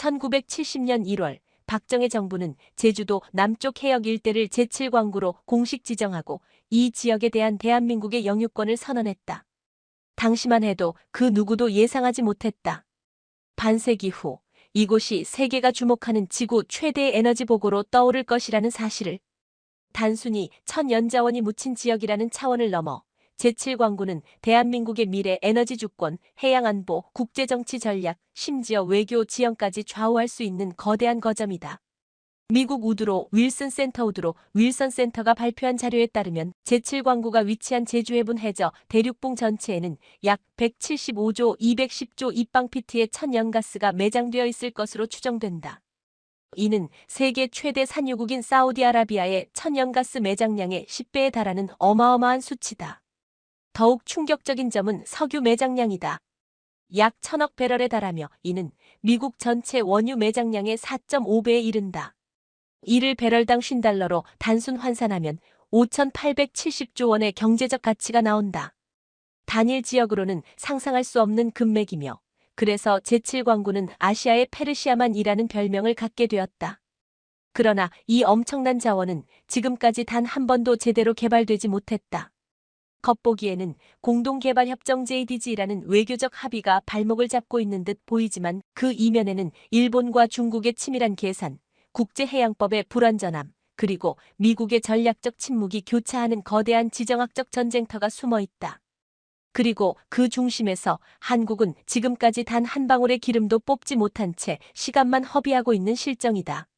1970년 1월 박정희 정부는 제주도 남쪽 해역 일대를 제7광구로 공식 지정하고 이 지역에 대한 대한민국의 영유권을 선언했다. 당시만 해도 그 누구도 예상하지 못했다. 반세기 후 이곳이 세계가 주목하는 지구 최대의 에너지 보고로 떠오를 것이라는 사실을 단순히 천연자원이 묻힌 지역이라는 차원을 넘어 제7광구는 대한민국의 미래 에너지 주권, 해양안보, 국제정치 전략, 심지어 외교 지형까지 좌우할 수 있는 거대한 거점이다. 미국 윌슨 센터가 발표한 자료에 따르면 제7광구가 위치한 제주해군 해저 대륙봉 전체에는 약 175조 210조 입방피트의 천연가스가 매장되어 있을 것으로 추정된다. 이는 세계 최대 산유국인 사우디아라비아의 천연가스 매장량의 10배에 달하는 어마어마한 수치다. 더욱 충격적인 점은 석유 매장량이다. 약 1000억 배럴에 달하며 이는 미국 전체 원유 매장량의 4.5배에 이른다. 이를 배럴당 $50로 단순 환산하면 5,870조 원의 경제적 가치가 나온다. 단일 지역으로는 상상할 수 없는 금맥이며 그래서 제7광구는 아시아의 페르시아만이라는 별명을 갖게 되었다. 그러나 이 엄청난 자원은 지금까지 단 한 번도 제대로 개발되지 못했다. 겉보기에는 공동개발협정 JDG라는 외교적 합의가 발목을 잡고 있는 듯 보이지만 그 이면에는 일본과 중국의 치밀한 계산, 국제해양법의 불완전함, 그리고 미국의 전략적 침묵이 교차하는 거대한 지정학적 전쟁터가 숨어 있다. 그리고 그 중심에서 한국은 지금까지 단 한 방울의 기름도 뽑지 못한 채 시간만 허비하고 있는 실정이다.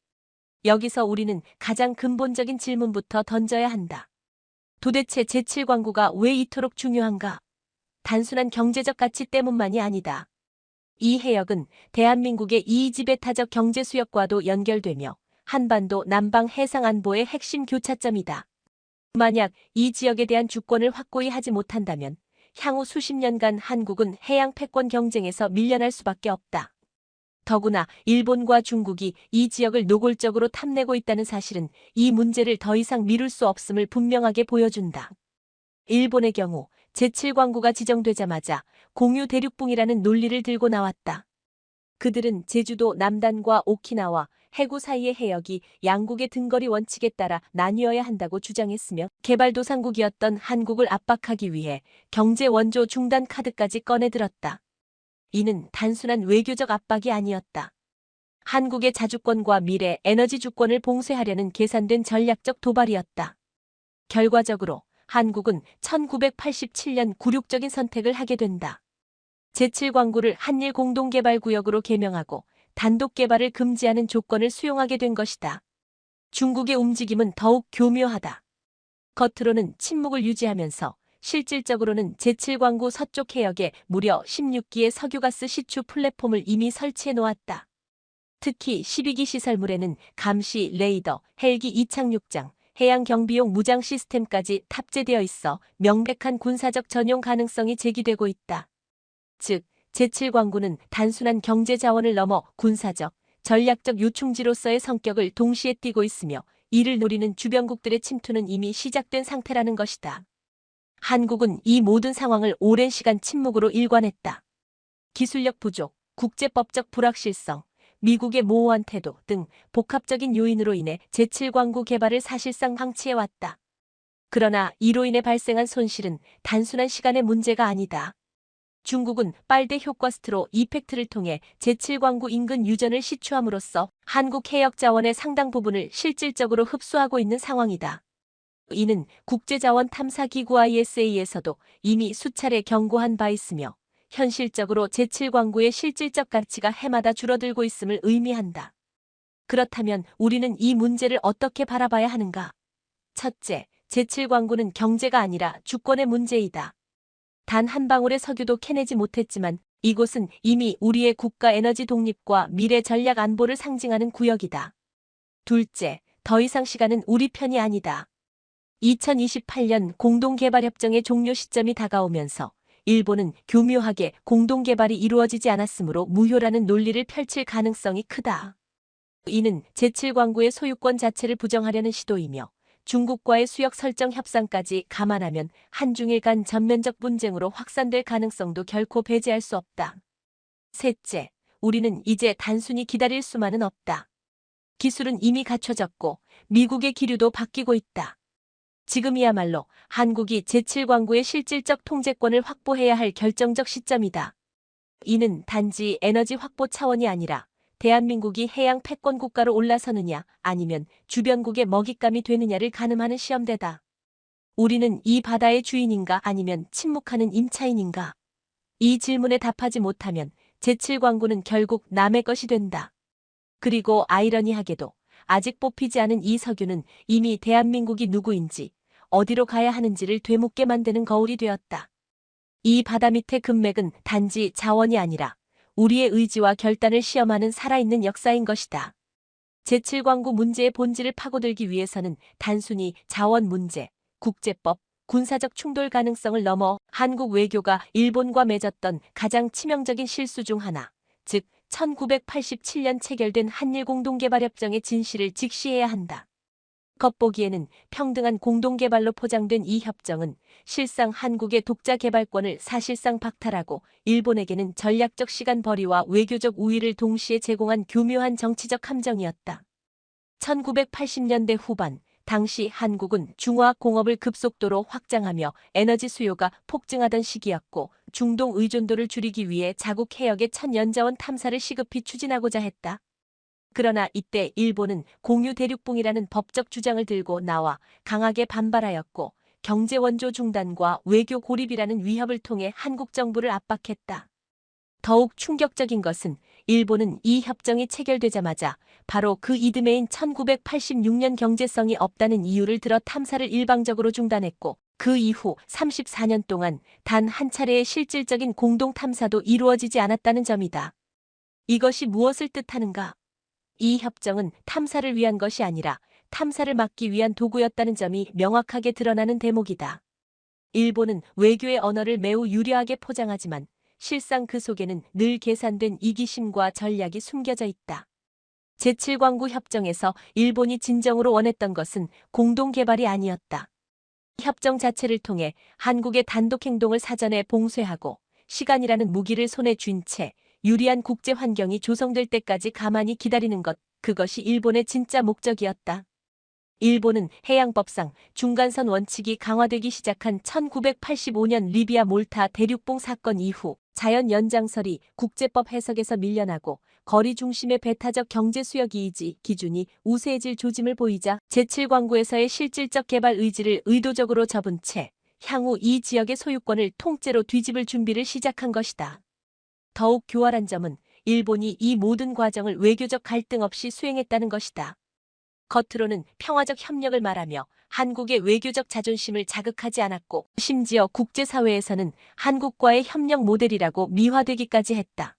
여기서 우리는 가장 근본적인 질문부터 던져야 한다. 도대체 제7광구가 왜 이토록 중요한가? 단순한 경제적 가치 때문만이 아니다. 이 해역은 대한민국의 이지배타적 경제 수역과도 연결되며 한반도 남방 해상 안보의 핵심 교차점이다. 만약 이 지역에 대한 주권을 확고히 하지 못한다면 향후 수십 년간 한국은 해양 패권 경쟁에서 밀려날 수밖에 없다. 더구나 일본과 중국이 이 지역을 노골적으로 탐내고 있다는 사실은 이 문제를 더 이상 미룰 수 없음을 분명하게 보여준다. 일본의 경우 제7광구가 지정되자마자 공유 대륙붕이라는 논리를 들고 나왔다. 그들은 제주도 남단과 오키나와 해구 사이의 해역이 양국의 등거리 원칙에 따라 나뉘어야 한다고 주장했으며 개발도상국이었던 한국을 압박하기 위해 경제 원조 중단 카드까지 꺼내들었다. 이는 단순한 외교적 압박이 아니었다. 한국의 자주권과 미래 에너지 주권을 봉쇄하려는 계산된 전략적 도발이었다. 결과적으로 한국은 1987년 굴욕적인 선택을 하게 된다. 제7광구를 한일 공동개발구역으로 개명하고 단독 개발을 금지하는 조건을 수용하게 된 것이다. 중국의 움직임은 더욱 교묘하다. 겉으로는 침묵을 유지하면서 실질적으로는 제7광구 서쪽 해역에 무려 16기의 석유가스 시추 플랫폼을 이미 설치해 놓았다. 특히 12기 시설물에는 감시, 레이더, 헬기 이착륙장, 해양 경비용 무장 시스템까지 탑재되어 있어 명백한 군사적 전용 가능성이 제기되고 있다. 즉, 제7광구는 단순한 경제 자원을 넘어 군사적, 전략적 요충지로서의 성격을 동시에 띠고 있으며 이를 노리는 주변국들의 침투는 이미 시작된 상태라는 것이다. 한국은 이 모든 상황을 오랜 시간 침묵으로 일관했다. 기술력 부족, 국제법적 불확실성, 미국의 모호한 태도 등 복합적인 요인으로 인해 제7광구 개발을 사실상 방치해왔다. 그러나 이로 인해 발생한 손실은 단순한 시간의 문제가 아니다. 중국은 빨대 효과스트로 이펙트를 통해 제7광구 인근 유전을 시추함으로써 한국 해역 자원의 상당 부분을 실질적으로 흡수하고 있는 상황이다. 이는 국제자원 탐사기구 ISA에서도 이미 수차례 경고한 바 있으며 현실적으로 제7광구의 실질적 가치가 해마다 줄어들고 있음을 의미한다. 그렇다면 우리는 이 문제를 어떻게 바라봐야 하는가? 첫째, 제7광구는 경제가 아니라 주권의 문제이다. 단 한 방울의 석유도 캐내지 못했지만 이곳은 이미 우리의 국가 에너지 독립과 미래 전략 안보를 상징하는 구역이다. 둘째, 더 이상 시간은 우리 편이 아니다. 2028년 공동개발협정의 종료 시점이 다가오면서 일본은 교묘하게 공동개발이 이루어지지 않았으므로 무효라는 논리를 펼칠 가능성이 크다. 이는 제7광구의 소유권 자체를 부정하려는 시도이며 중국과의 수역 설정 협상까지 감안하면 한중일 간 전면적 분쟁으로 확산될 가능성도 결코 배제할 수 없다. 셋째, 우리는 이제 단순히 기다릴 수만은 없다. 기술은 이미 갖춰졌고 미국의 기류도 바뀌고 있다. 지금이야말로 한국이 제7광구의 실질적 통제권을 확보해야 할 결정적 시점이다. 이는 단지 에너지 확보 차원이 아니라 대한민국이 해양 패권 국가로 올라서느냐 아니면 주변국의 먹잇감이 되느냐를 가늠하는 시험대다. 우리는 이 바다의 주인인가 아니면 침묵하는 임차인인가? 이 질문에 답하지 못하면 제7광구는 결국 남의 것이 된다. 그리고 아이러니하게도 아직 뽑히지 않은 이 석유는 이미 대한민국이 누구인지 어디로 가야 하는지를 되묻게 만드는 거울이 되었다. 이 바다 밑의 금맥은 단지 자원이 아니라 우리의 의지와 결단을 시험하는 살아있는 역사인 것이다. 제7광구 문제의 본질을 파고들기 위해서는 단순히 자원 문제, 국제법, 군사적 충돌 가능성을 넘어 한국 외교가 일본과 맺었던 가장 치명적인 실수 중 하나, 즉 1987년 체결된 한일공동개발협정의 진실을 직시해야 한다. 겉보기에는 평등한 공동개발로 포장된 이 협정은 실상 한국의 독자 개발권을 사실상 박탈하고 일본에게는 전략적 시간 벌이와 외교적 우위를 동시에 제공한 교묘한 정치적 함정이었다. 1980년대 후반, 당시 한국은 중화공업을 급속도로 확장하며 에너지 수요가 폭증하던 시기였고 중동 의존도를 줄이기 위해 자국 해역의 천연자원 탐사를 시급히 추진하고자 했다. 그러나 이때 일본은 공유 대륙붕이라는 법적 주장을 들고 나와 강하게 반발하였고 경제 원조 중단과 외교 고립이라는 위협을 통해 한국 정부를 압박했다. 더욱 충격적인 것은 일본은 이 협정이 체결되자마자 바로 그 이듬해인 1986년 경제성이 없다는 이유를 들어 탐사를 일방적으로 중단했고 그 이후 34년 동안 단 한 차례의 실질적인 공동 탐사도 이루어지지 않았다는 점이다. 이것이 무엇을 뜻하는가? 이 협정은 탐사를 위한 것이 아니라 탐사를 막기 위한 도구였다는 점이 명확하게 드러나는 대목이다. 일본은 외교의 언어를 매우 유려하게 포장하지만 실상 그 속에는 늘 계산된 이기심과 전략이 숨겨져 있다. 제7광구 협정에서 일본이 진정으로 원했던 것은 공동개발이 아니었다. 협정 자체를 통해 한국의 단독 행동을 사전에 봉쇄하고 시간이라는 무기를 손에 쥔 채 유리한 국제 환경이 조성될 때까지 가만히 기다리는 것, 그것이 일본의 진짜 목적이었다. 일본은 해양법상 중간선 원칙이 강화되기 시작한 1985년 리비아 몰타 대륙봉 사건 이후 자연 연장설이 국제법 해석에서 밀려나고 거리 중심의 배타적 경제 수역 이의지 기준이 우세해질 조짐을 보이자 제7광구에서의 실질적 개발 의지를 의도적으로 접은 채 향후 이 지역의 소유권을 통째로 뒤집을 준비를 시작한 것이다. 더욱 교활한 점은 일본이 이 모든 과정을 외교적 갈등 없이 수행했다는 것이다. 겉으로는 평화적 협력을 말하며 한국의 외교적 자존심을 자극하지 않았고 심지어 국제사회에서는 한국과의 협력 모델이라고 미화되기까지 했다.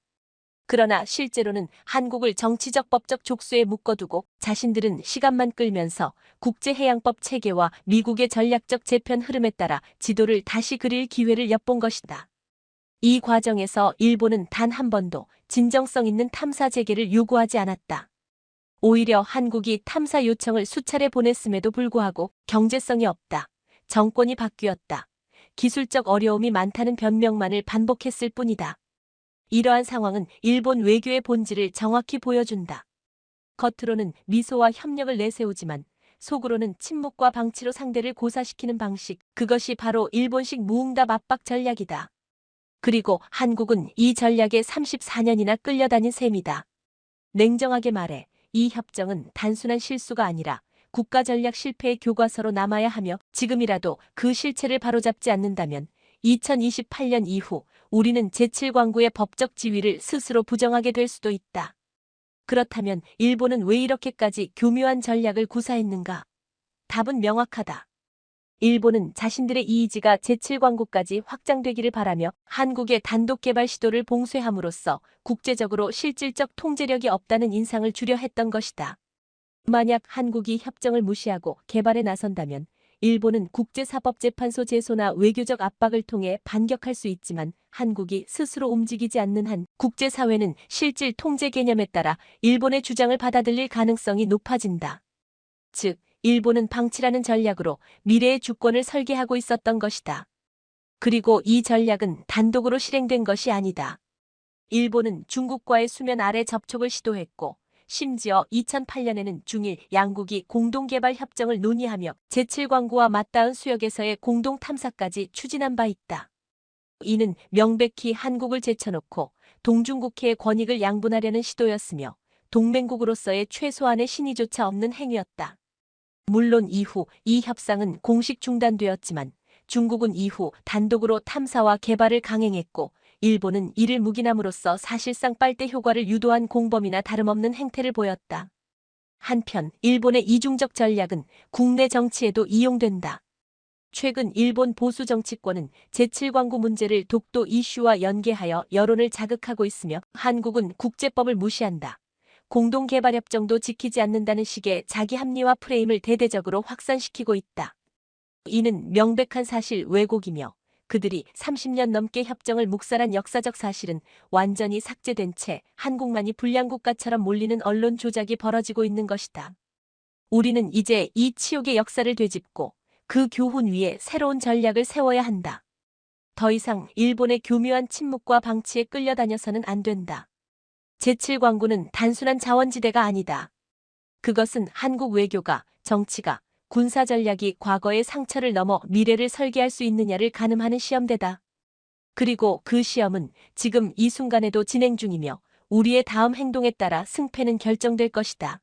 그러나 실제로는 한국을 정치적 법적 족쇄에 묶어두고 자신들은 시간만 끌면서 국제해양법 체계와 미국의 전략적 재편 흐름에 따라 지도를 다시 그릴 기회를 엿본 것이다. 이 과정에서 일본은 단 한 번도 진정성 있는 탐사 재개를 요구하지 않았다. 오히려 한국이 탐사 요청을 수차례 보냈음에도 불구하고 경제성이 없다, 정권이 바뀌었다, 기술적 어려움이 많다는 변명만을 반복했을 뿐이다. 이러한 상황은 일본 외교의 본질을 정확히 보여준다. 겉으로는 미소와 협력을 내세우지만 속으로는 침묵과 방치로 상대를 고사시키는 방식, 그것이 바로 일본식 무응답 압박 전략이다. 그리고 한국은 이 전략에 34년이나 끌려다닌 셈이다. 냉정하게 말해 이 협정은 단순한 실수가 아니라 국가 전략 실패의 교과서로 남아야 하며 지금이라도 그 실체를 바로잡지 않는다면 2028년 이후 우리는 제7광구의 법적 지위를 스스로 부정하게 될 수도 있다. 그렇다면 일본은 왜 이렇게까지 교묘한 전략을 구사했는가? 답은 명확하다. 일본은 자신들의 이의지가 제7광구까지 확장되기를 바라며 한국의 단독 개발 시도를 봉쇄함으로써 국제적으로 실질적 통제력이 없다는 인상을 주려 했던 것이다. 만약 한국이 협정을 무시하고 개발에 나선다면 일본은 국제사법재판소 제소나 외교적 압박을 통해 반격할 수 있지만 한국이 스스로 움직이지 않는 한 국제사회는 실질 통제 개념에 따라 일본의 주장을 받아들일 가능성이 높아진다. 즉, 일본은 방치라는 전략으로 미래의 주권을 설계하고 있었던 것이다. 그리고 이 전략은 단독으로 실행된 것이 아니다. 일본은 중국과의 수면 아래 접촉을 시도했고, 심지어 2008년에는 중일 양국이 공동개발 협정을 논의하며 제7광구와 맞닿은 수역에서의 공동 탐사까지 추진한 바 있다. 이는 명백히 한국을 제쳐놓고 동중국해의 권익을 양분하려는 시도였으며 동맹국으로서의 최소한의 신의조차 없는 행위였다. 물론 이후 이 협상은 공식 중단되었지만 중국은 이후 단독으로 탐사와 개발을 강행했고 일본은 이를 묵인함으로써 사실상 빨대 효과를 유도한 공범이나 다름없는 행태를 보였다. 한편 일본의 이중적 전략은 국내 정치에도 이용된다. 최근 일본 보수 정치권은 제7광구 문제를 독도 이슈와 연계하여 여론을 자극하고 있으며 한국은 국제법을 무시한다. 공동개발협정도 지키지 않는다는 식의 자기 합리화 프레임을 대대적으로 확산시키고 있다. 이는 명백한 사실 왜곡이며 그들이 30년 넘게 협정을 묵살한 역사적 사실은 완전히 삭제된 채 한국만이 불량국가처럼 몰리는 언론 조작이 벌어지고 있는 것이다. 우리는 이제 이 치욕의 역사를 되짚고 그 교훈 위에 새로운 전략을 세워야 한다. 더 이상 일본의 교묘한 침묵과 방치에 끌려다녀서는 안 된다. 제7광구는 단순한 자원지대가 아니다. 그것은 한국 외교가, 정치가, 군사 전략이 과거의 상처를 넘어 미래를 설계할 수 있느냐를 가늠하는 시험대다. 그리고 그 시험은 지금 이 순간에도 진행 중이며 우리의 다음 행동에 따라 승패는 결정될 것이다.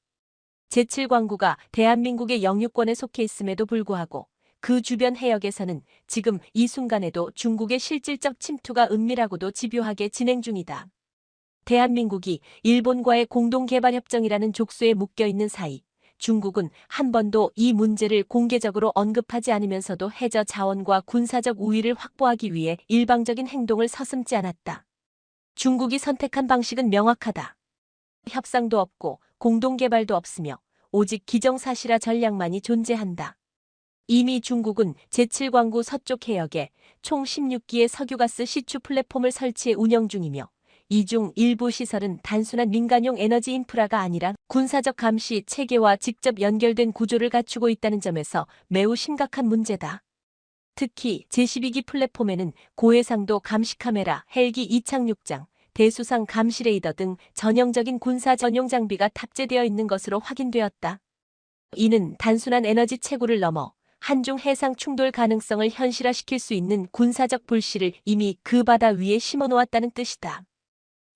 제7광구가 대한민국의 영유권에 속해 있음에도 불구하고 그 주변 해역에서는 지금 이 순간에도 중국의 실질적 침투가 은밀하고도 집요하게 진행 중이다. 대한민국이 일본과의 공동개발협정이라는 족수에 묶여있는 사이 중국은 한 번도 이 문제를 공개적으로 언급하지 않으면서도 해저 자원과 군사적 우위를 확보하기 위해 일방적인 행동을 서슴지 않았다. 중국이 선택한 방식은 명확하다. 협상도 없고 공동개발도 없으며 오직 기정사실화 전략만이 존재한다. 이미 중국은 제7광구 서쪽 해역에 총 16기의 석유가스 시추 플랫폼을 설치해 운영 중이며 이 중 일부 시설은 단순한 민간용 에너지 인프라가 아니라 군사적 감시 체계와 직접 연결된 구조를 갖추고 있다는 점에서 매우 심각한 문제다. 특히 제12기 플랫폼에는 고해상도 감시 카메라, 헬기 이착륙장, 대수상 감시 레이더 등 전형적인 군사 전용 장비가 탑재되어 있는 것으로 확인되었다. 이는 단순한 에너지 채굴을 넘어 한중 해상 충돌 가능성을 현실화시킬 수 있는 군사적 불씨를 이미 그 바다 위에 심어놓았다는 뜻이다.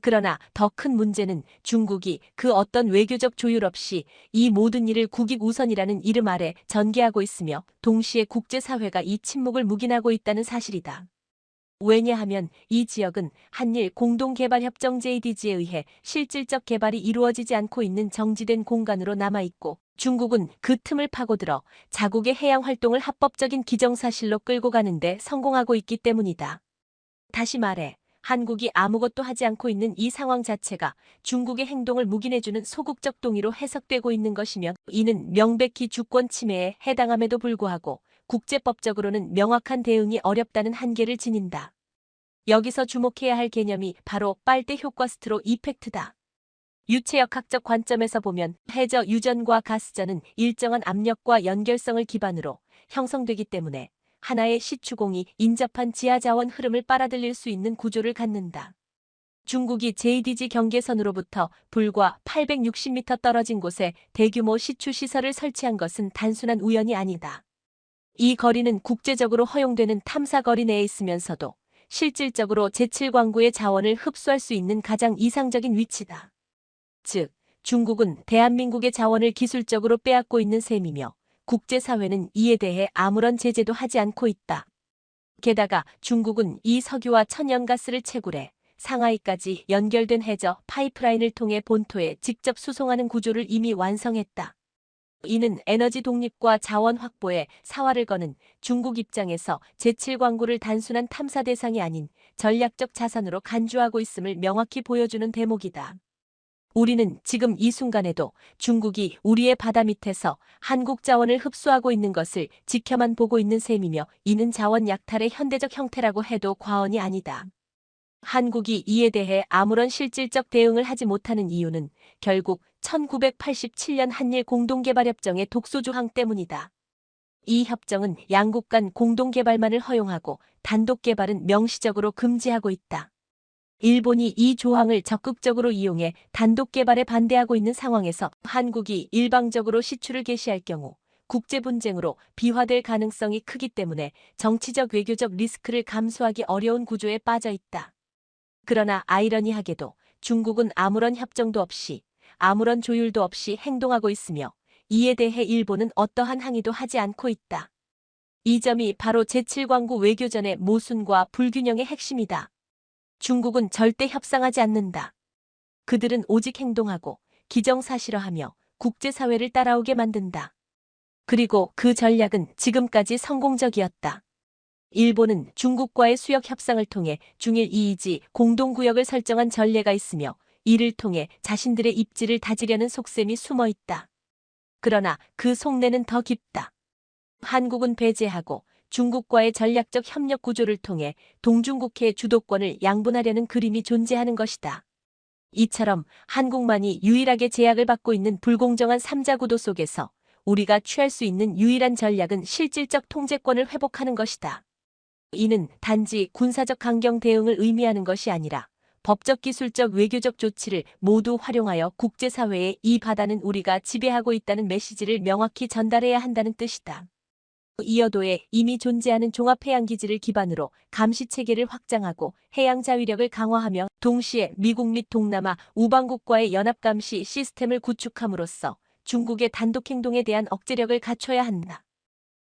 그러나 더 큰 문제는 중국이 그 어떤 외교적 조율 없이 이 모든 일을 국익 우선이라는 이름 아래 전개하고 있으며 동시에 국제사회가 이 침묵을 묵인하고 있다는 사실이다. 왜냐하면 이 지역은 한일 공동개발협정 JDG에 의해 실질적 개발이 이루어지지 않고 있는 정지된 공간으로 남아있고 중국은 그 틈을 파고들어 자국의 해양 활동을 합법적인 기정사실로 끌고 가는데 성공하고 있기 때문이다. 다시 말해 한국이 아무것도 하지 않고 있는 이 상황 자체가 중국의 행동을 묵인해주는 소극적 동의로 해석되고 있는 것이며 이는 명백히 주권 침해에 해당함에도 불구하고 국제법적으로는 명확한 대응이 어렵다는 한계를 지닌다. 여기서 주목해야 할 개념이 바로 빨대 효과 스트로 이펙트다. 유체역학적 관점에서 보면 해저 유전과 가스전은 일정한 압력과 연결성을 기반으로 형성되기 때문에 하나의 시추공이 인접한 지하자원 흐름을 빨아들일 수 있는 구조를 갖는다. 중국이 JDG 경계선으로부터 불과 860m 떨어진 곳에 대규모 시추 시설을 설치한 것은 단순한 우연이 아니다. 이 거리는 국제적으로 허용되는 탐사 거리 내에 있으면서도 실질적으로 제7광구의 자원을 흡수할 수 있는 가장 이상적인 위치다. 즉, 중국은 대한민국의 자원을 기술적으로 빼앗고 있는 셈이며 국제사회는 이에 대해 아무런 제재도 하지 않고 있다. 게다가 중국은 이 석유와 천연가스를 채굴해 상하이까지 연결된 해저 파이프라인을 통해 본토에 직접 수송하는 구조를 이미 완성했다. 이는 에너지 독립과 자원 확보에 사활을 거는 중국 입장에서 제7광구를 단순한 탐사 대상이 아닌 전략적 자산으로 간주하고 있음을 명확히 보여주는 대목이다. 우리는 지금 이 순간에도 중국이 우리의 바다 밑에서 한국 자원을 흡수하고 있는 것을 지켜만 보고 있는 셈이며 이는 자원 약탈의 현대적 형태라고 해도 과언이 아니다. 한국이 이에 대해 아무런 실질적 대응을 하지 못하는 이유는 결국 1987년 한일 공동개발협정의 독소조항 때문이다. 이 협정은 양국 간 공동개발만을 허용하고 단독개발은 명시적으로 금지하고 있다. 일본이 이 조항을 적극적으로 이용해 단독 개발에 반대하고 있는 상황에서 한국이 일방적으로 시추를 개시할 경우 국제 분쟁으로 비화될 가능성이 크기 때문에 정치적 외교적 리스크를 감수하기 어려운 구조에 빠져 있다. 그러나 아이러니하게도 중국은 아무런 협정도 없이 아무런 조율도 없이 행동하고 있으며 이에 대해 일본은 어떠한 항의도 하지 않고 있다. 이 점이 바로 제7광구 외교전의 모순과 불균형의 핵심이다. 중국은 절대 협상하지 않는다. 그들은 오직 행동하고 기정사실화하며 국제사회를 따라오게 만든다. 그리고 그 전략은 지금까지 성공적이었다. 일본은 중국과의 수역 협상을 통해 중일 이의지 공동구역을 설정한 전례가 있으며 이를 통해 자신들의 입지를 다지려는 속셈이 숨어 있다. 그러나 그 속내는 더 깊다. 한국은 배제하고 중국과의 전략적 협력 구조를 통해 동중국해의 주도권을 양분하려는 그림이 존재하는 것이다. 이처럼 한국만이 유일하게 제약을 받고 있는 불공정한 3자 구도 속에서 우리가 취할 수 있는 유일한 전략은 실질적 통제권을 회복하는 것이다. 이는 단지 군사적 강경 대응을 의미하는 것이 아니라 법적, 기술적, 외교적 조치를 모두 활용하여 국제사회에 이 바다는 우리가 지배하고 있다는 메시지를 명확히 전달해야 한다는 뜻이다. 이어도에 이미 존재하는 종합해양기지를 기반으로 감시체계를 확장하고 해양 자위력을 강화하며 동시에 미국 및 동남아 우방국과의 연합감시 시스템을 구축함으로써 중국의 단독행동에 대한 억제력을 갖춰야 한다.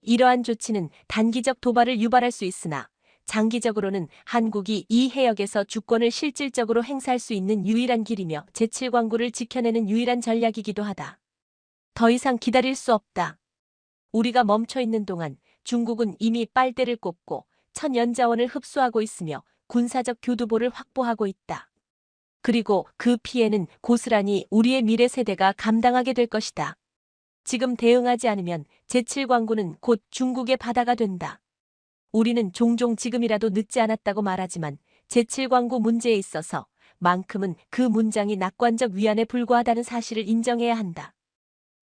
이러한 조치는 단기적 도발을 유발할 수 있으나 장기적으로는 한국이 이 해역에서 주권을 실질적으로 행사할 수 있는 유일한 길이며 제7광구를 지켜내는 유일한 전략이기도 하다. 더 이상 기다릴 수 없다. 우리가 멈춰 있는 동안 중국은 이미 빨대를 꽂고 천연자원을 흡수하고 있으며 군사적 교두보를 확보하고 있다. 그리고 그 피해는 고스란히 우리의 미래 세대가 감당하게 될 것이다. 지금 대응하지 않으면 제7광구는 곧 중국의 바다가 된다. 우리는 종종 지금이라도 늦지 않았다고 말하지만 제7광구 문제에 있어서 만큼은 그 문장이 낙관적 위안에 불과하다는 사실을 인정해야 한다.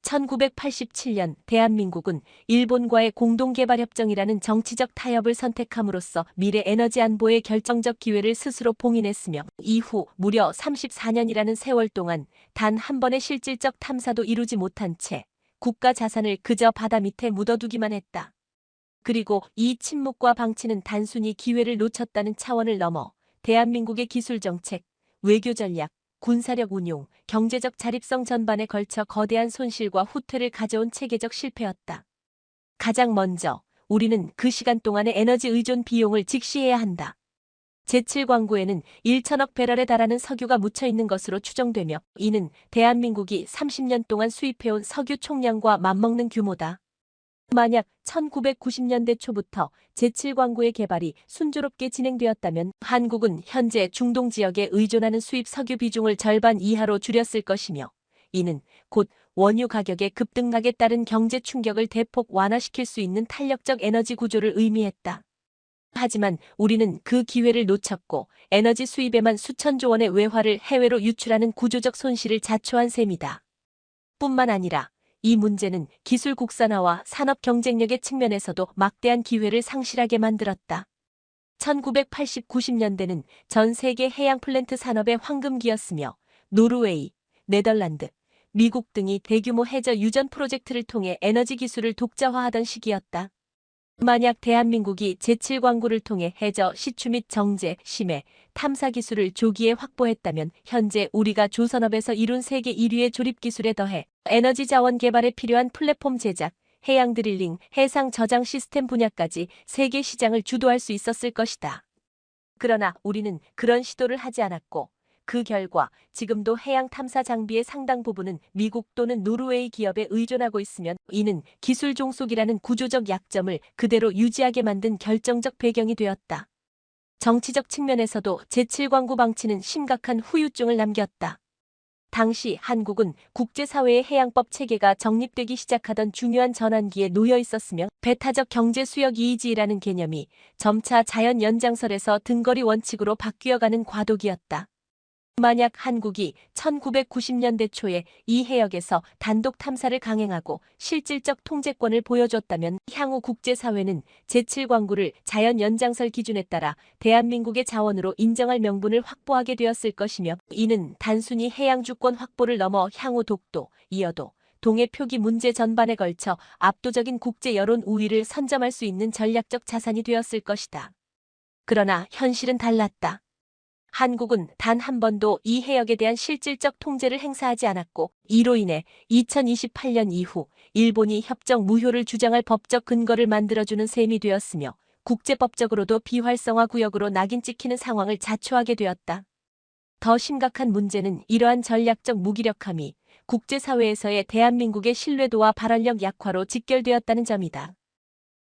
1987년 대한민국은 일본과의 공동개발협정이라는 정치적 타협을 선택함으로써 미래 에너지 안보의 결정적 기회를 스스로 봉인했으며 이후 무려 34년이라는 세월 동안 단 한 번의 실질적 탐사도 이루지 못한 채 국가 자산을 그저 바다 밑에 묻어두기만 했다. 그리고 이 침묵과 방치는 단순히 기회를 놓쳤다는 차원을 넘어 대한민국의 기술정책, 외교전략, 군사력 운용, 경제적 자립성 전반에 걸쳐 거대한 손실과 후퇴를 가져온 체계적 실패였다. 가장 먼저 우리는 그 시간 동안의 에너지 의존 비용을 직시해야 한다. 제7광구에는 1천억 배럴에 달하는 석유가 묻혀 있는 것으로 추정되며 이는 대한민국이 30년 동안 수입해온 석유 총량과 맞먹는 규모다. 만약 1990년대 초부터 제7광구의 개발이 순조롭게 진행되었다면 한국은 현재 중동 지역에 의존하는 수입 석유 비중을 절반 이하로 줄였을 것이며 이는 곧 원유 가격의 급등락에 따른 경제 충격을 대폭 완화시킬 수 있는 탄력적 에너지 구조를 의미했다. 하지만 우리는 그 기회를 놓쳤고 에너지 수입에만 수천조 원의 외화를 해외로 유출하는 구조적 손실을 자초한 셈이다. 뿐만 아니라 이 문제는 기술 국산화와 산업 경쟁력의 측면에서도 막대한 기회를 상실하게 만들었다. 1980-90년대는 전 세계 해양 플랜트 산업의 황금기였으며 노르웨이, 네덜란드, 미국 등이 대규모 해저 유전 프로젝트를 통해 에너지 기술을 독자화하던 시기였다. 만약 대한민국이 제7광구를 통해 해저 시추 및 정제, 심해, 탐사 기술을 조기에 확보했다면 현재 우리가 조선업에서 이룬 세계 1위의 조립 기술에 더해 에너지 자원 개발에 필요한 플랫폼 제작, 해양 드릴링, 해상 저장 시스템 분야까지 세계 시장을 주도할 수 있었을 것이다. 그러나 우리는 그런 시도를 하지 않았고 그 결과 지금도 해양 탐사 장비의 상당 부분은 미국 또는 노르웨이 기업에 의존하고 있으면 이는 기술 종속이라는 구조적 약점을 그대로 유지하게 만든 결정적 배경이 되었다. 정치적 측면에서도 제7광구 방치는 심각한 후유증을 남겼다. 당시 한국은 국제사회의 해양법 체계가 정립되기 시작하던 중요한 전환기에 놓여 있었으며 배타적 경제 수역 이의지라는 개념이 점차 자연 연장설에서 등거리 원칙으로 바뀌어가는 과도기였다. 만약 한국이 1990년대 초에 이 해역에서 단독 탐사를 강행하고 실질적 통제권을 보여줬다면 향후 국제사회는 제7광구를 자연 연장설 기준에 따라 대한민국의 자원으로 인정할 명분을 확보하게 되었을 것이며, 이는 단순히 해양주권 확보를 넘어 향후 독도, 이어도 동해 표기 문제 전반에 걸쳐 압도적인 국제 여론 우위를 선점할 수 있는 전략적 자산이 되었을 것이다. 그러나 현실은 달랐다. 한국은 단 한 번도 이 해역에 대한 실질적 통제를 행사하지 않았고, 이로 인해 2028년 이후 일본이 협정 무효를 주장할 법적 근거를 만들어주는 셈이 되었으며, 국제법적으로도 비활성화 구역으로 낙인 찍히는 상황을 자초하게 되었다. 더 심각한 문제는 이러한 전략적 무기력함이 국제사회에서의 대한민국의 신뢰도와 발언력 약화로 직결되었다는 점이다.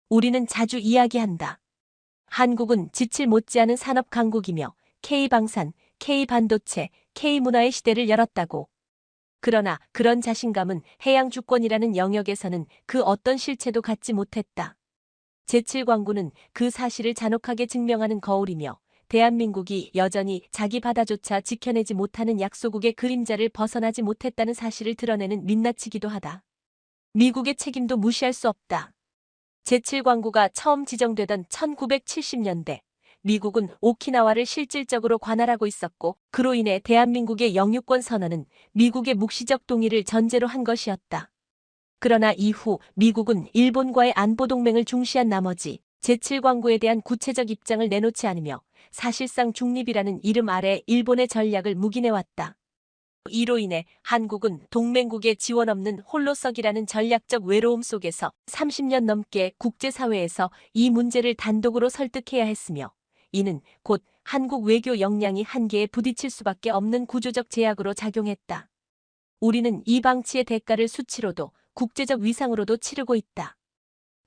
우리는 자주 이야기한다. 한국은 지칠 못지않은 산업 강국이며 K방산, K반도체, K문화의 시대를 열었다고. 그러나 그런 자신감은 해양주권이라는 영역에서는 그 어떤 실체도 갖지 못했다. 제7광구는 그 사실을 잔혹하게 증명하는 거울이며, 대한민국이 여전히 자기 바다조차 지켜내지 못하는 약소국의 그림자를 벗어나지 못했다는 사실을 드러내는 민낯이기도 하다. 미국의 책임도 무시할 수 없다. 제7광구가 처음 지정되던 1970년대, 미국은 오키나와를 실질적으로 관할하고 있었고, 그로 인해 대한민국의 영유권 선언은 미국의 묵시적 동의를 전제로 한 것이었다. 그러나 이후 미국은 일본과의 안보동맹을 중시한 나머지 제7광구에 대한 구체적 입장을 내놓지 않으며 사실상 중립이라는 이름 아래 일본의 전략을 묵인해왔다. 이로 인해 한국은 동맹국의 지원 없는 홀로서기라는 전략적 외로움 속에서 30년 넘게 국제사회에서 이 문제를 단독으로 설득해야 했으며, 이는 곧 한국 외교 역량이 한계에 부딪힐 수밖에 없는 구조적 제약으로 작용했다. 우리는 이 방치의 대가를 수치로도 국제적 위상으로도 치르고 있다.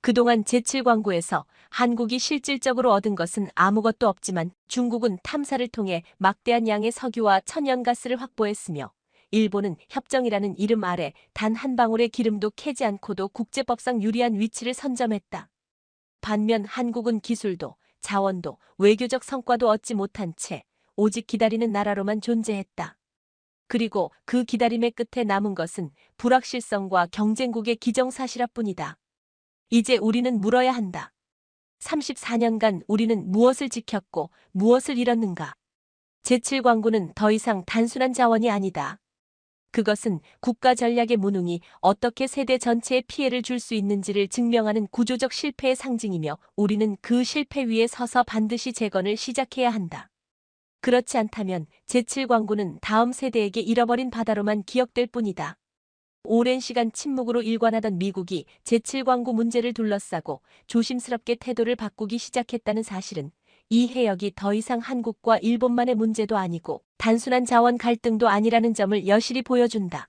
그동안 제7광구에서 한국이 실질적으로 얻은 것은 아무것도 없지만, 중국은 탐사를 통해 막대한 양의 석유와 천연가스를 확보했으며, 일본은 협정이라는 이름 아래 단 한 방울의 기름도 캐지 않고도 국제법상 유리한 위치를 선점했다. 반면 한국은 기술도 자원도 외교적 성과도 얻지 못한 채 오직 기다리는 나라로만 존재했다. 그리고 그 기다림의 끝에 남은 것은 불확실성과 경쟁국의 기정사실화뿐이다. 이제 우리는 물어야 한다. 34년간 우리는 무엇을 지켰고 무엇을 잃었는가? 제7광구는 더 이상 단순한 자원이 아니다. 그것은 국가 전략의 무능이 어떻게 세대 전체에 피해를 줄 수 있는지를 증명하는 구조적 실패의 상징이며, 우리는 그 실패 위에 서서 반드시 재건을 시작해야 한다. 그렇지 않다면 제7광구는 다음 세대에게 잃어버린 바다로만 기억될 뿐이다. 오랜 시간 침묵으로 일관하던 미국이 제7광구 문제를 둘러싸고 조심스럽게 태도를 바꾸기 시작했다는 사실은 이 해역이 더 이상 한국과 일본만의 문제도 아니고 단순한 자원 갈등도 아니라는 점을 여실히 보여준다.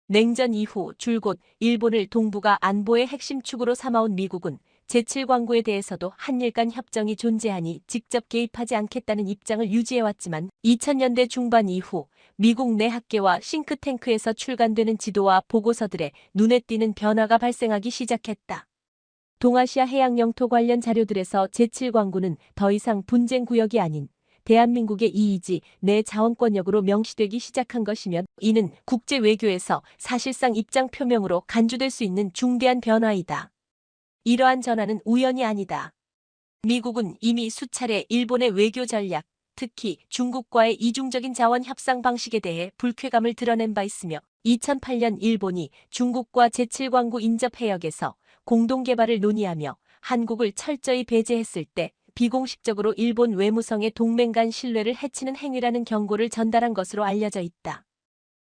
냉전 이후 줄곧 일본을 동북아 안보의 핵심 축으로 삼아온 미국은 제7광구에 대해서도 한일 간 협정이 존재하니 직접 개입하지 않겠다는 입장을 유지해왔지만, 2000년대 중반 이후 미국 내 학계와 싱크탱크에서 출간되는 지도와 보고서들에 눈에 띄는 변화가 발생하기 시작했다. 동아시아 해양 영토 관련 자료들에서 제7광구는 더 이상 분쟁 구역이 아닌 대한민국의 이이지 내 자원권역으로 명시되기 시작한 것이며, 이는 국제 외교에서 사실상 입장 표명으로 간주될 수 있는 중대한 변화이다. 이러한 전환은 우연이 아니다. 미국은 이미 수차례 일본의 외교 전략, 특히 중국과의 이중적인 자원 협상 방식에 대해 불쾌감을 드러낸 바 있으며, 2008년 일본이 중국과 제7광구 인접 해역에서 공동개발을 논의하며 한국을 철저히 배제했을 때 비공식적으로 일본 외무성의 동맹 간 신뢰를 해치는 행위라는 경고를 전달한 것으로 알려져 있다.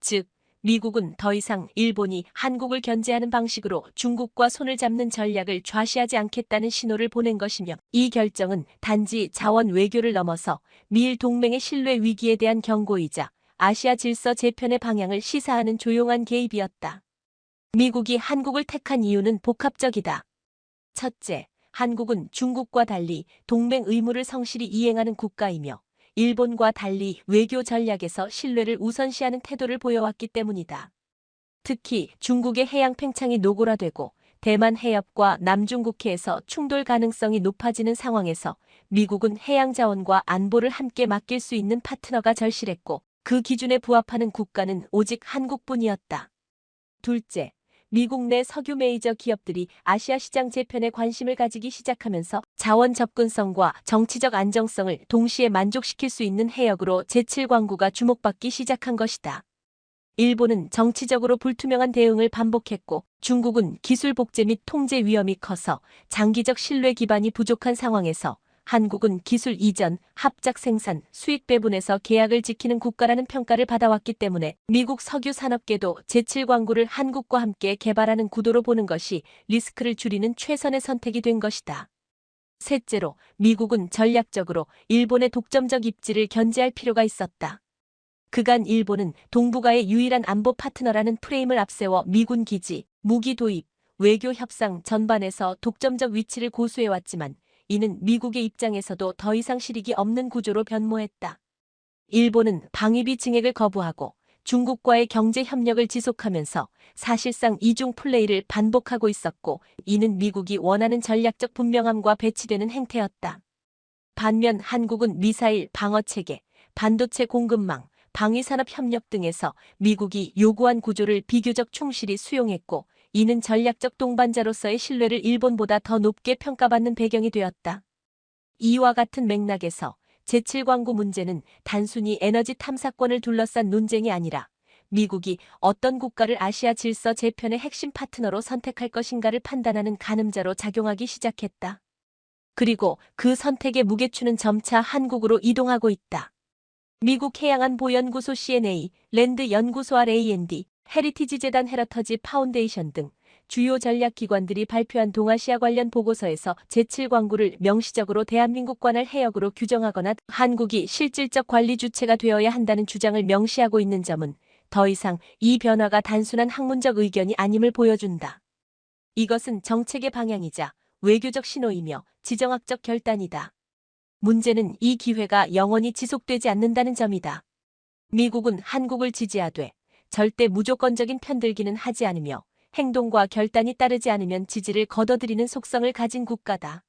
즉, 미국은 더 이상 일본이 한국을 견제하는 방식으로 중국과 손을 잡는 전략을 좌시하지 않겠다는 신호를 보낸 것이며, 이 결정은 단지 자원 외교를 넘어서 미일 동맹의 신뢰 위기에 대한 경고이자 아시아 질서 재편의 방향을 시사하는 조용한 개입이었다. 미국이 한국을 택한 이유는 복합적이다. 첫째, 한국은 중국과 달리 동맹 의무를 성실히 이행하는 국가이며, 일본과 달리 외교 전략에서 신뢰를 우선시하는 태도를 보여왔기 때문이다. 특히 중국의 해양 팽창이 노골화되고 대만 해협과 남중국해에서 충돌 가능성이 높아지는 상황에서 미국은 해양 자원과 안보를 함께 맡길 수 있는 파트너가 절실했고, 그 기준에 부합하는 국가는 오직 한국뿐이었다. 둘째, 미국 내 석유 메이저 기업들이 아시아 시장 재편에 관심을 가지기 시작하면서 자원 접근성과 정치적 안정성을 동시에 만족시킬 수 있는 해역으로 제7광구가 주목받기 시작한 것이다. 일본은 정치적으로 불투명한 대응을 반복했고 중국은 기술 복제 및 통제 위험이 커서 장기적 신뢰 기반이 부족한 상황에서 한국은 기술 이전, 합작 생산, 수익 배분에서 계약을 지키는 국가라는 평가를 받아왔기 때문에 미국 석유 산업계도 제7광구를 한국과 함께 개발하는 구도로 보는 것이 리스크를 줄이는 최선의 선택이 된 것이다. 셋째로, 미국은 전략적으로 일본의 독점적 입지를 견제할 필요가 있었다. 그간 일본은 동북아의 유일한 안보 파트너라는 프레임을 앞세워 미군 기지, 무기 도입, 외교 협상 전반에서 독점적 위치를 고수해왔지만 이는 미국의 입장에서도 더 이상 실익이 없는 구조로 변모했다. 일본은 방위비 증액을 거부하고 중국과의 경제 협력을 지속하면서 사실상 이중 플레이를 반복하고 있었고 이는 미국이 원하는 전략적 분명함과 배치되는 행태였다. 반면 한국은 미사일 방어체계, 반도체 공급망, 방위산업 협력 등에서 미국이 요구한 구조를 비교적 충실히 수용했고 이는 전략적 동반자로서의 신뢰를 일본보다 더 높게 평가받는 배경이 되었다. 이와 같은 맥락에서 제7광구 문제는 단순히 에너지 탐사권을 둘러싼 논쟁이 아니라 미국이 어떤 국가를 아시아 질서 재편의 핵심 파트너로 선택할 것인가를 판단하는 가늠자로 작용하기 시작했다. 그리고 그 선택의 무게추는 점차 한국으로 이동하고 있다. 미국 해양안보연구소 CNA, 랜드 연구소 R&D, 헤리티지 재단 헤러터지 파운데이션 등 주요 전략기관들이 발표한 동아시아 관련 보고서에서 제7광구를 명시적으로 대한민국 관할 해역으로 규정하거나 한국이 실질적 관리 주체가 되어야 한다는 주장을 명시하고 있는 점은 더 이상 이 변화가 단순한 학문적 의견이 아님을 보여준다. 이것은 정책의 방향이자 외교적 신호이며 지정학적 결단이다. 문제는 이 기회가 영원히 지속되지 않는다는 점이다. 미국은 한국을 지지하되 절대 무조건적인 편들기는 하지 않으며 행동과 결단이 따르지 않으면 지지를 거둬들이는 속성을 가진 국가다.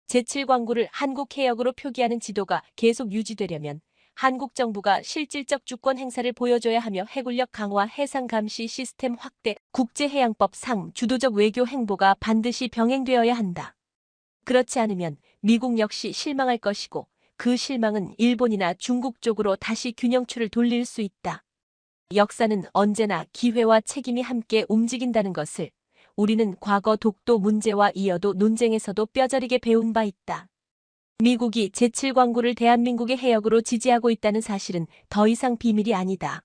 제7광구를 한국 해역으로 표기하는 지도가 계속 유지되려면 한국 정부가 실질적 주권 행사를 보여줘야 하며 해군력 강화, 해상 감시 시스템 확대, 국제해양법 상 주도적 외교 행보가 반드시 병행되어야 한다. 그렇지 않으면 미국 역시 실망할 것이고 그 실망은 일본이나 중국 쪽으로 다시 균형추를 돌릴 수 있다. 역사는 언제나 기회와 책임이 함께 움직인다는 것을 우리는 과거 독도 문제와 이어도 논쟁에서도 뼈저리게 배운 바 있다. 미국이 제7광구를 대한민국의 해역으로 지지하고 있다는 사실은 더 이상 비밀이 아니다.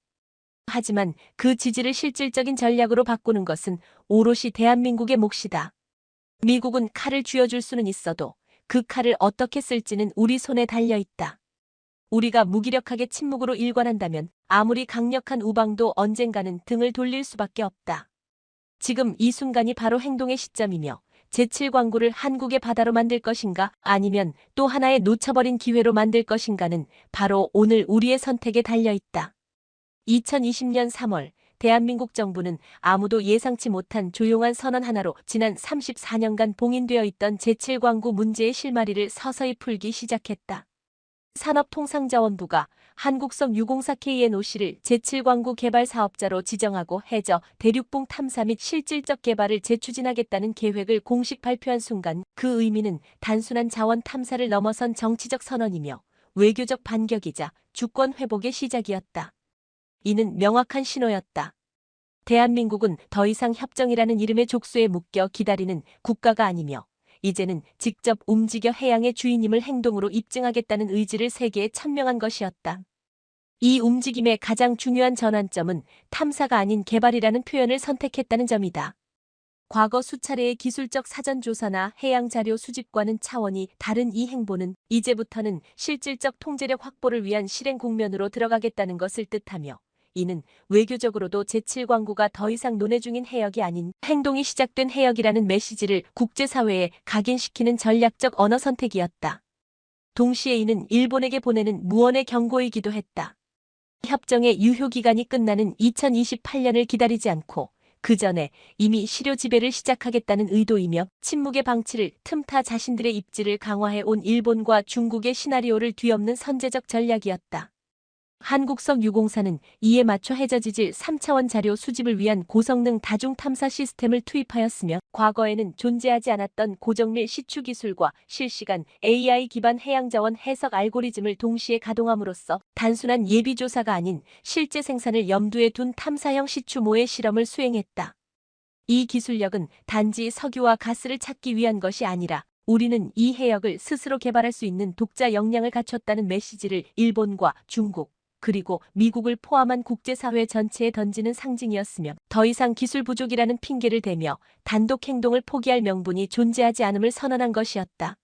하지만 그 지지를 실질적인 전략으로 바꾸는 것은 오롯이 대한민국의 몫이다. 미국은 칼을 쥐어줄 수는 있어도 그 칼을 어떻게 쓸지는 우리 손에 달려있다. 우리가 무기력하게 침묵으로 일관한다면 아무리 강력한 우방도 언젠가는 등을 돌릴 수밖에 없다. 지금 이 순간이 바로 행동의 시점이며 제7광구를 한국의 바다로 만들 것인가 아니면 또 하나의 놓쳐버린 기회로 만들 것인가는 바로 오늘 우리의 선택에 달려있다. 2020년 3월 대한민국 정부는 아무도 예상치 못한 조용한 선언 하나로 지난 34년간 봉인되어 있던 제7광구 문제의 실마리를 서서히 풀기 시작했다. 산업통상자원부가 한국성 유공사 KNOC를 제7광구 개발 사업자로 지정하고 해저, 대륙봉 탐사 및 실질적 개발을 재추진하겠다는 계획을 공식 발표한 순간 그 의미는 단순한 자원 탐사를 넘어선 정치적 선언이며 외교적 반격이자 주권 회복의 시작이었다. 이는 명확한 신호였다. 대한민국은 더 이상 협정이라는 이름의 족수에 묶여 기다리는 국가가 아니며 이제는 직접 움직여 해양의 주인임을 행동으로 입증하겠다는 의지를 세계에 천명한 것이었다. 이 움직임의 가장 중요한 전환점은 탐사가 아닌 개발이라는 표현을 선택했다는 점이다. 과거 수차례의 기술적 사전조사나 해양 자료 수집과는 차원이 다른 이 행보는 이제부터는 실질적 통제력 확보를 위한 실행 국면으로 들어가겠다는 것을 뜻하며 이는 외교적으로도 제7광구가 더 이상 논의 중인 해역이 아닌 행동이 시작된 해역이라는 메시지를 국제사회에 각인시키는 전략적 언어 선택이었다. 동시에 이는 일본에게 보내는 무언의 경고이기도 했다. 협정의 유효기간이 끝나는 2028년을 기다리지 않고 그 전에 이미 실효 지배를 시작하겠다는 의도이며 침묵의 방치를 틈타 자신들의 입지를 강화해 온 일본과 중국의 시나리오를 뒤엎는 선제적 전략이었다. 한국석유공사는 이에 맞춰 해저지질 3차원 자료 수집을 위한 고성능 다중 탐사 시스템을 투입하였으며 과거에는 존재하지 않았던 고정밀 시추 기술과 실시간 AI 기반 해양자원 해석 알고리즘을 동시에 가동함으로써 단순한 예비조사가 아닌 실제 생산을 염두에 둔 탐사형 시추 모의 실험을 수행했다. 이 기술력은 단지 석유와 가스를 찾기 위한 것이 아니라 우리는 이 해역을 스스로 개발할 수 있는 독자 역량을 갖췄다는 메시지를 일본과 중국, 그리고 미국을 포함한 국제사회 전체에 던지는 상징이었으며 더 이상 기술 부족이라는 핑계를 대며 단독 행동을 포기할 명분이 존재하지 않음을 선언한 것이었다.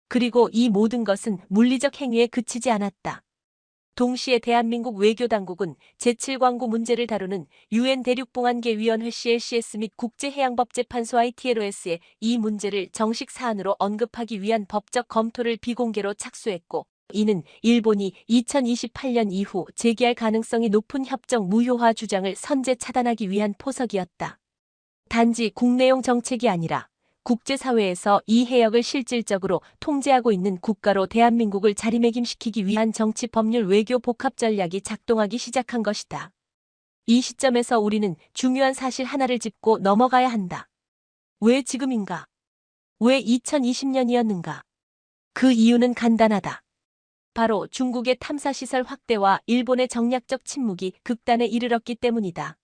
그리고 이 모든 것은 물리적 행위에 그치지 않았다. 동시에 대한민국 외교당국은 제7광구 문제를 다루는 UN 대륙봉안계위원회 CLCS 및 국제해양법재판소 ITLOS에 이 문제를 정식 사안으로 언급하기 위한 법적 검토를 비공개로 착수했고 이는 일본이 2028년 이후 재개할 가능성이 높은 협정 무효화 주장을 선제 차단하기 위한 포석이었다. 단지 국내용 정책이 아니라 국제사회에서 이 해역을 실질적으로 통제하고 있는 국가로 대한민국을 자리매김시키기 위한 정치 법률 외교 복합 전략이 작동하기 시작한 것이다. 이 시점에서 우리는 중요한 사실 하나를 짚고 넘어가야 한다. 왜 지금인가? 왜 2020년이었는가? 그 이유는 간단하다. 바로 중국의 탐사시설 확대와 일본의 정략적 침묵이 극단에 이르렀기 때문이다.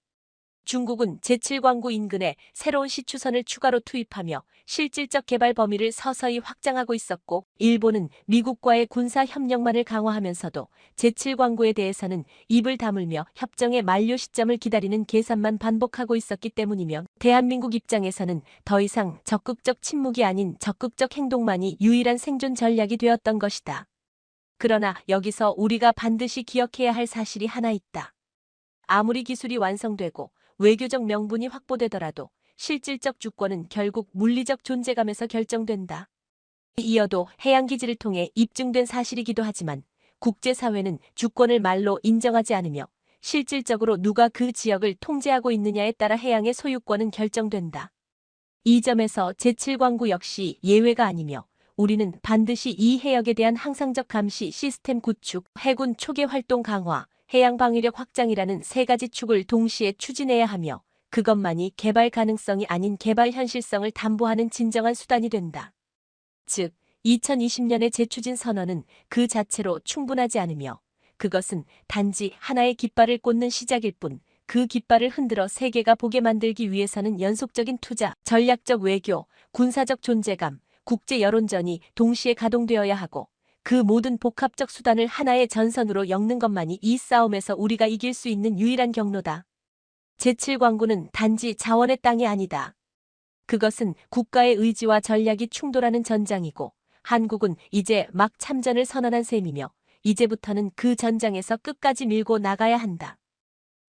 중국은 제7광구 인근에 새로운 시추선을 추가로 투입하며 실질적 개발 범위를 서서히 확장하고 있었고 일본은 미국과의 군사 협력만을 강화하면서도 제7광구에 대해서는 입을 다물며 협정의 만료 시점을 기다리는 계산만 반복하고 있었기 때문이며 대한민국 입장에서는 더 이상 적극적 침묵이 아닌 적극적 행동만이 유일한 생존 전략이 되었던 것이다. 그러나 여기서 우리가 반드시 기억해야 할 사실이 하나 있다. 아무리 기술이 완성되고 외교적 명분이 확보되더라도 실질적 주권은 결국 물리적 존재감에서 결정된다. 이어도 해양기지를 통해 입증된 사실이기도 하지만 국제사회는 주권을 말로 인정하지 않으며 실질적으로 누가 그 지역을 통제하고 있느냐에 따라 해양의 소유권은 결정된다. 이 점에서 제7광구 역시 예외가 아니며 우리는 반드시 이 해역에 대한 항상적 감시 시스템 구축, 해군 초계 활동 강화, 해양 방위력 확장이라는 세 가지 축을 동시에 추진해야 하며 그것만이 개발 가능성이 아닌 개발 현실성을 담보하는 진정한 수단이 된다. 즉, 2020년의 재추진 선언은 그 자체로 충분하지 않으며 그것은 단지 하나의 깃발을 꽂는 시작일 뿐 그 깃발을 흔들어 세계가 보게 만들기 위해서는 연속적인 투자, 전략적 외교, 군사적 존재감, 국제 여론전이 동시에 가동되어야 하고 그 모든 복합적 수단을 하나의 전선으로 엮는 것만이 이 싸움에서 우리가 이길 수 있는 유일한 경로다. 제7광구는 단지 자원의 땅이 아니다. 그것은 국가의 의지와 전략이 충돌하는 전장이고 한국은 이제 막 참전을 선언한 셈이며 이제부터는 그 전장에서 끝까지 밀고 나가야 한다.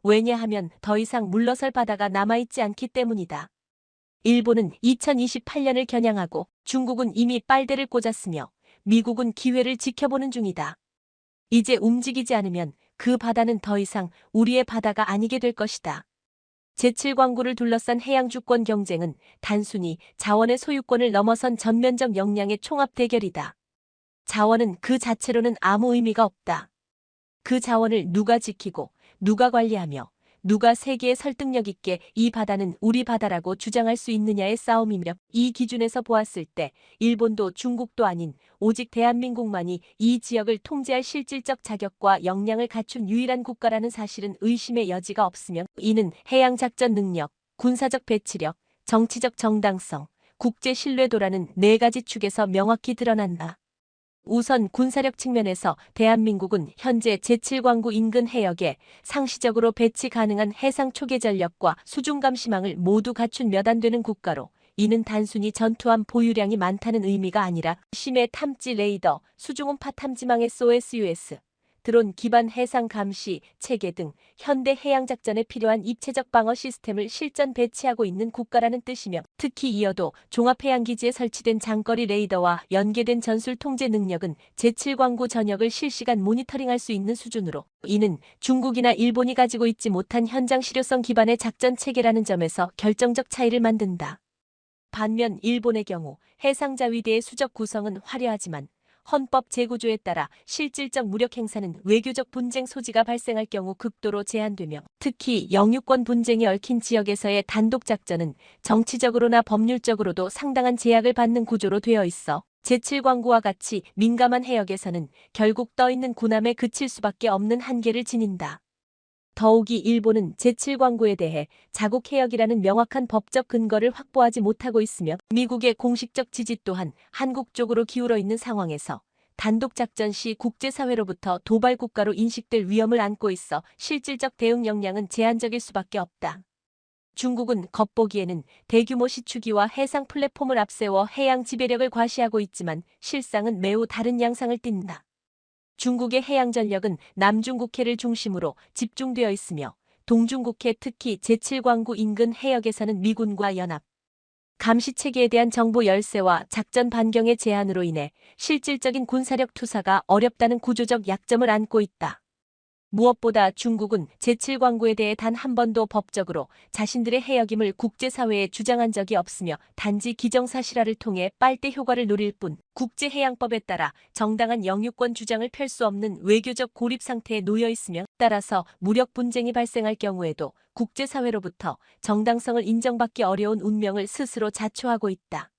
왜냐하면 더 이상 물러설 바다가 남아있지 않기 때문이다. 일본은 2028년을 겨냥하고 중국은 이미 빨대를 꽂았으며 미국은 기회를 지켜보는 중이다. 이제 움직이지 않으면 그 바다는 더 이상 우리의 바다가 아니게 될 것이다. 제7광구를 둘러싼 해양 주권 경쟁은 단순히 자원의 소유권을 넘어선 전면적 역량의 총합 대결이다. 자원은 그 자체로는 아무 의미가 없다. 그 자원을 누가 지키고 누가 관리하며 누가 세계에 설득력 있게 이 바다는 우리 바다라고 주장할 수 있느냐의 싸움이며 이 기준에서 보았을 때 일본도 중국도 아닌 오직 대한민국만이 이 지역을 통제할 실질적 자격과 역량을 갖춘 유일한 국가라는 사실은 의심의 여지가 없으며 이는 해양작전 능력, 군사적 배치력, 정치적 정당성, 국제 신뢰도라는 네 가지 축에서 명확히 드러난다. 우선 군사력 측면에서 대한민국은 현재 제7광구 인근 해역에 상시적으로 배치 가능한 해상 초계 전력과 수중 감시망을 모두 갖춘 몇 안 되는 국가로 이는 단순히 전투함 보유량이 많다는 의미가 아니라 심해 탐지 레이더, 수중음파 탐지망 SOSUS, 드론 기반 해상 감시, 체계 등 현대 해양 작전에 필요한 입체적 방어 시스템을 실전 배치하고 있는 국가라는 뜻이며 특히 이어도 종합해양기지에 설치된 장거리 레이더와 연계된 전술 통제 능력은 제7광구 전역을 실시간 모니터링할 수 있는 수준으로 이는 중국이나 일본이 가지고 있지 못한 현장 실효성 기반의 작전 체계라는 점에서 결정적 차이를 만든다. 반면 일본의 경우 해상자위대의 수적 구성은 화려하지만 헌법 제9조에 따라 실질적 무력 행사는 외교적 분쟁 소지가 발생할 경우 극도로 제한되며 특히 영유권 분쟁이 얽힌 지역에서의 단독 작전은 정치적으로나 법률적으로도 상당한 제약을 받는 구조로 되어 있어 제7광구와 같이 민감한 해역에서는 결국 떠있는 군함에 그칠 수밖에 없는 한계를 지닌다. 더욱이 일본은 제7광구에 대해 자국 해역이라는 명확한 법적 근거를 확보하지 못하고 있으며 미국의 공식적 지지 또한 한국 쪽으로 기울어 있는 상황에서 단독 작전 시 국제사회로부터 도발 국가로 인식될 위험을 안고 있어 실질적 대응 역량은 제한적일 수밖에 없다. 중국은 겉보기에는 대규모 시추기와 해상 플랫폼을 앞세워 해양 지배력을 과시하고 있지만 실상은 매우 다른 양상을 띈다. 중국의 해양 전력은 남중국해를 중심으로 집중되어 있으며 동중국해 특히 제7광구 인근 해역에서는 미군과 연합, 감시체계에 대한 정보 열세와 작전 반경의 제한으로 인해 실질적인 군사력 투사가 어렵다는 구조적 약점을 안고 있다. 무엇보다 중국은 제7광구에 대해 단 한 번도 법적으로 자신들의 해역임을 국제사회에 주장한 적이 없으며 단지 기정사실화를 통해 빨대 효과를 노릴 뿐 국제해양법에 따라 정당한 영유권 주장을 펼 수 없는 외교적 고립 상태에 놓여 있으며 따라서 무력 분쟁이 발생할 경우에도 국제사회로부터 정당성을 인정받기 어려운 운명을 스스로 자초하고 있다.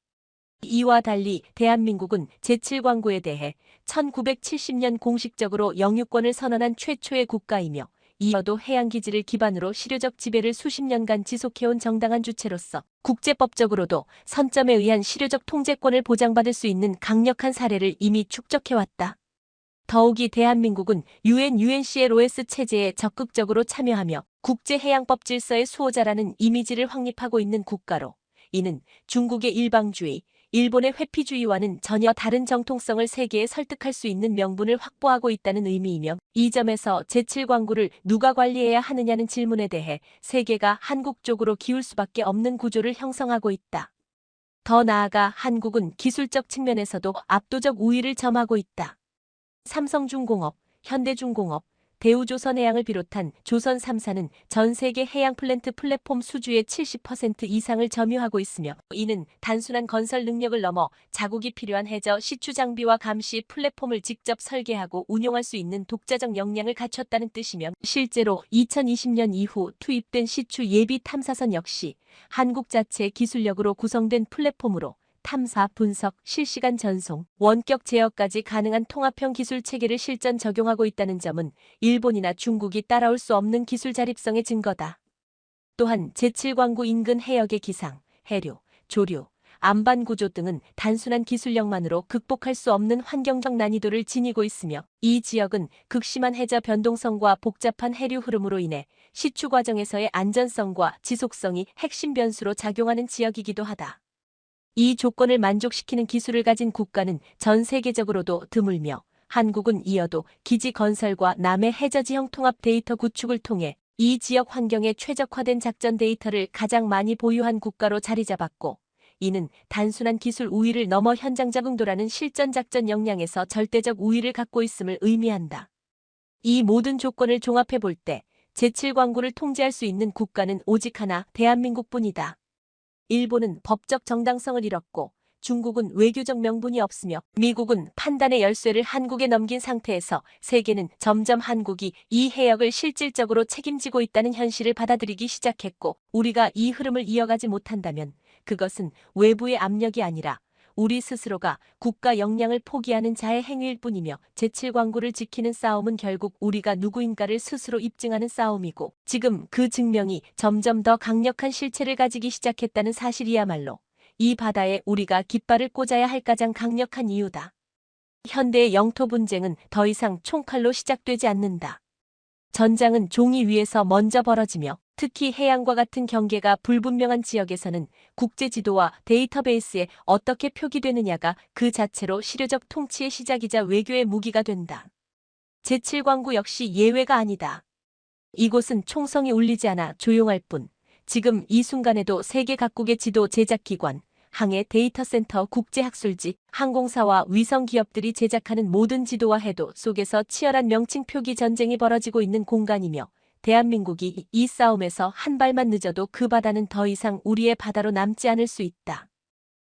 이와 달리 대한민국은 제7광구에 대해 1970년 공식적으로 영유권을 선언한 최초의 국가이며 이어도 해양기지를 기반으로 실효적 지배를 수십 년간 지속해온 정당한 주체로서 국제법적으로도 선점에 의한 실효적 통제권을 보장받을 수 있는 강력한 사례를 이미 축적해왔다. 더욱이 대한민국은 UNCLOS 체제에 적극적으로 참여하며 국제해양법 질서의 수호자라는 이미지를 확립하고 있는 국가로 이는 중국의 일방주의, 일본의 회피주의와는 전혀 다른 정통성을 세계에 설득할 수 있는 명분을 확보하고 있다는 의미이며 이 점에서 제7광구를 누가 관리해야 하느냐는 질문에 대해 세계가 한국 쪽으로 기울 수밖에 없는 구조를 형성하고 있다. 더 나아가 한국은 기술적 측면에서도 압도적 우위를 점하고 있다. 삼성중공업, 현대중공업, 대우조선해양을 비롯한 조선 3사는 전 세계 해양 플랜트 플랫폼 수주의 70% 이상을 점유하고 있으며 이는 단순한 건설 능력을 넘어 자국이 필요한 해저 시추 장비와 감시 플랫폼을 직접 설계하고 운용할 수 있는 독자적 역량을 갖췄다는 뜻이며 실제로 2020년 이후 투입된 시추 예비 탐사선 역시 한국 자체 기술력으로 구성된 플랫폼으로 탐사, 분석, 실시간 전송, 원격 제어까지 가능한 통합형 기술 체계를 실전 적용하고 있다는 점은 일본이나 중국이 따라올 수 없는 기술 자립성의 증거다. 또한 제7광구 인근 해역의 기상, 해류, 조류, 안반 구조 등은 단순한 기술력만으로 극복할 수 없는 환경적 난이도를 지니고 있으며 이 지역은 극심한 해저 변동성과 복잡한 해류 흐름으로 인해 시추 과정에서의 안전성과 지속성이 핵심 변수로 작용하는 지역이기도 하다. 이 조건을 만족시키는 기술을 가진 국가는 전 세계적으로도 드물며 한국은 이어도 기지 건설과 남해 해저지형 통합 데이터 구축을 통해 이 지역 환경에 최적화된 작전 데이터를 가장 많이 보유한 국가로 자리 잡았고 이는 단순한 기술 우위를 넘어 현장 적응도라는 실전 작전 역량에서 절대적 우위를 갖고 있음을 의미한다. 이 모든 조건을 종합해 볼 때 제7광구를 통제할 수 있는 국가는 오직 하나 대한민국뿐이다. 일본은 법적 정당성을 잃었고 중국은 외교적 명분이 없으며 미국은 판단의 열쇠를 한국에 넘긴 상태에서 세계는 점점 한국이 이 해역을 실질적으로 책임지고 있다는 현실을 받아들이기 시작했고 우리가 이 흐름을 이어가지 못한다면 그것은 외부의 압력이 아니라 우리 스스로가 국가 역량을 포기하는 자의 행위일 뿐이며 제7광구를 지키는 싸움은 결국 우리가 누구인가를 스스로 입증하는 싸움이고 지금 그 증명이 점점 더 강력한 실체를 가지기 시작했다는 사실이야말로 이 바다에 우리가 깃발을 꽂아야 할 가장 강력한 이유다. 현대의 영토 분쟁은 더 이상 총칼로 시작되지 않는다. 전장은 종이 위에서 먼저 벌어지며 특히 해양과 같은 경계가 불분명한 지역에서는 국제지도와 데이터베이스에 어떻게 표기되느냐가 그 자체로 실효적 통치의 시작이자 외교의 무기가 된다. 제7광구 역시 예외가 아니다. 이곳은 총성이 울리지 않아 조용할 뿐 지금 이 순간에도 세계 각국의 지도 제작기관, 항해 데이터센터 국제학술지, 항공사와 위성기업들이 제작하는 모든 지도와 해도 속에서 치열한 명칭 표기 전쟁이 벌어지고 있는 공간이며 대한민국이 이 싸움에서 한 발만 늦어도 그 바다는 더 이상 우리의 바다로 남지 않을 수 있다.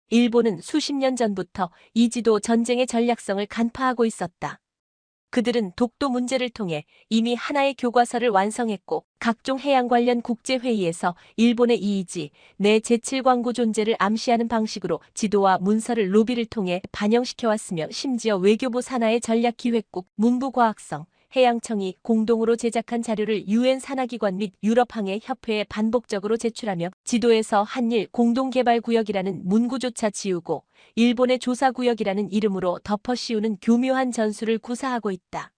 일본은 수십 년 전부터 이 지도 전쟁의 전략성을 간파하고 있었다. 그들은 독도 문제를 통해 이미 하나의 교과서를 완성했고 각종 해양 관련 국제회의에서 일본의 이의지, 내 제7광구 존재를 암시하는 방식으로 지도와 문서를 로비를 통해 반영시켜왔으며 심지어 외교부 산하의 전략기획국, 문부과학성, 해양청이 공동으로 제작한 자료를 유엔 산하기관 및 유럽항해 협회에 반복적으로 제출하며 지도에서 한일 공동개발구역이라는 문구조차 지우고 일본의 조사구역이라는 이름으로 덮어씌우는 교묘한 전술을 구사하고 있다.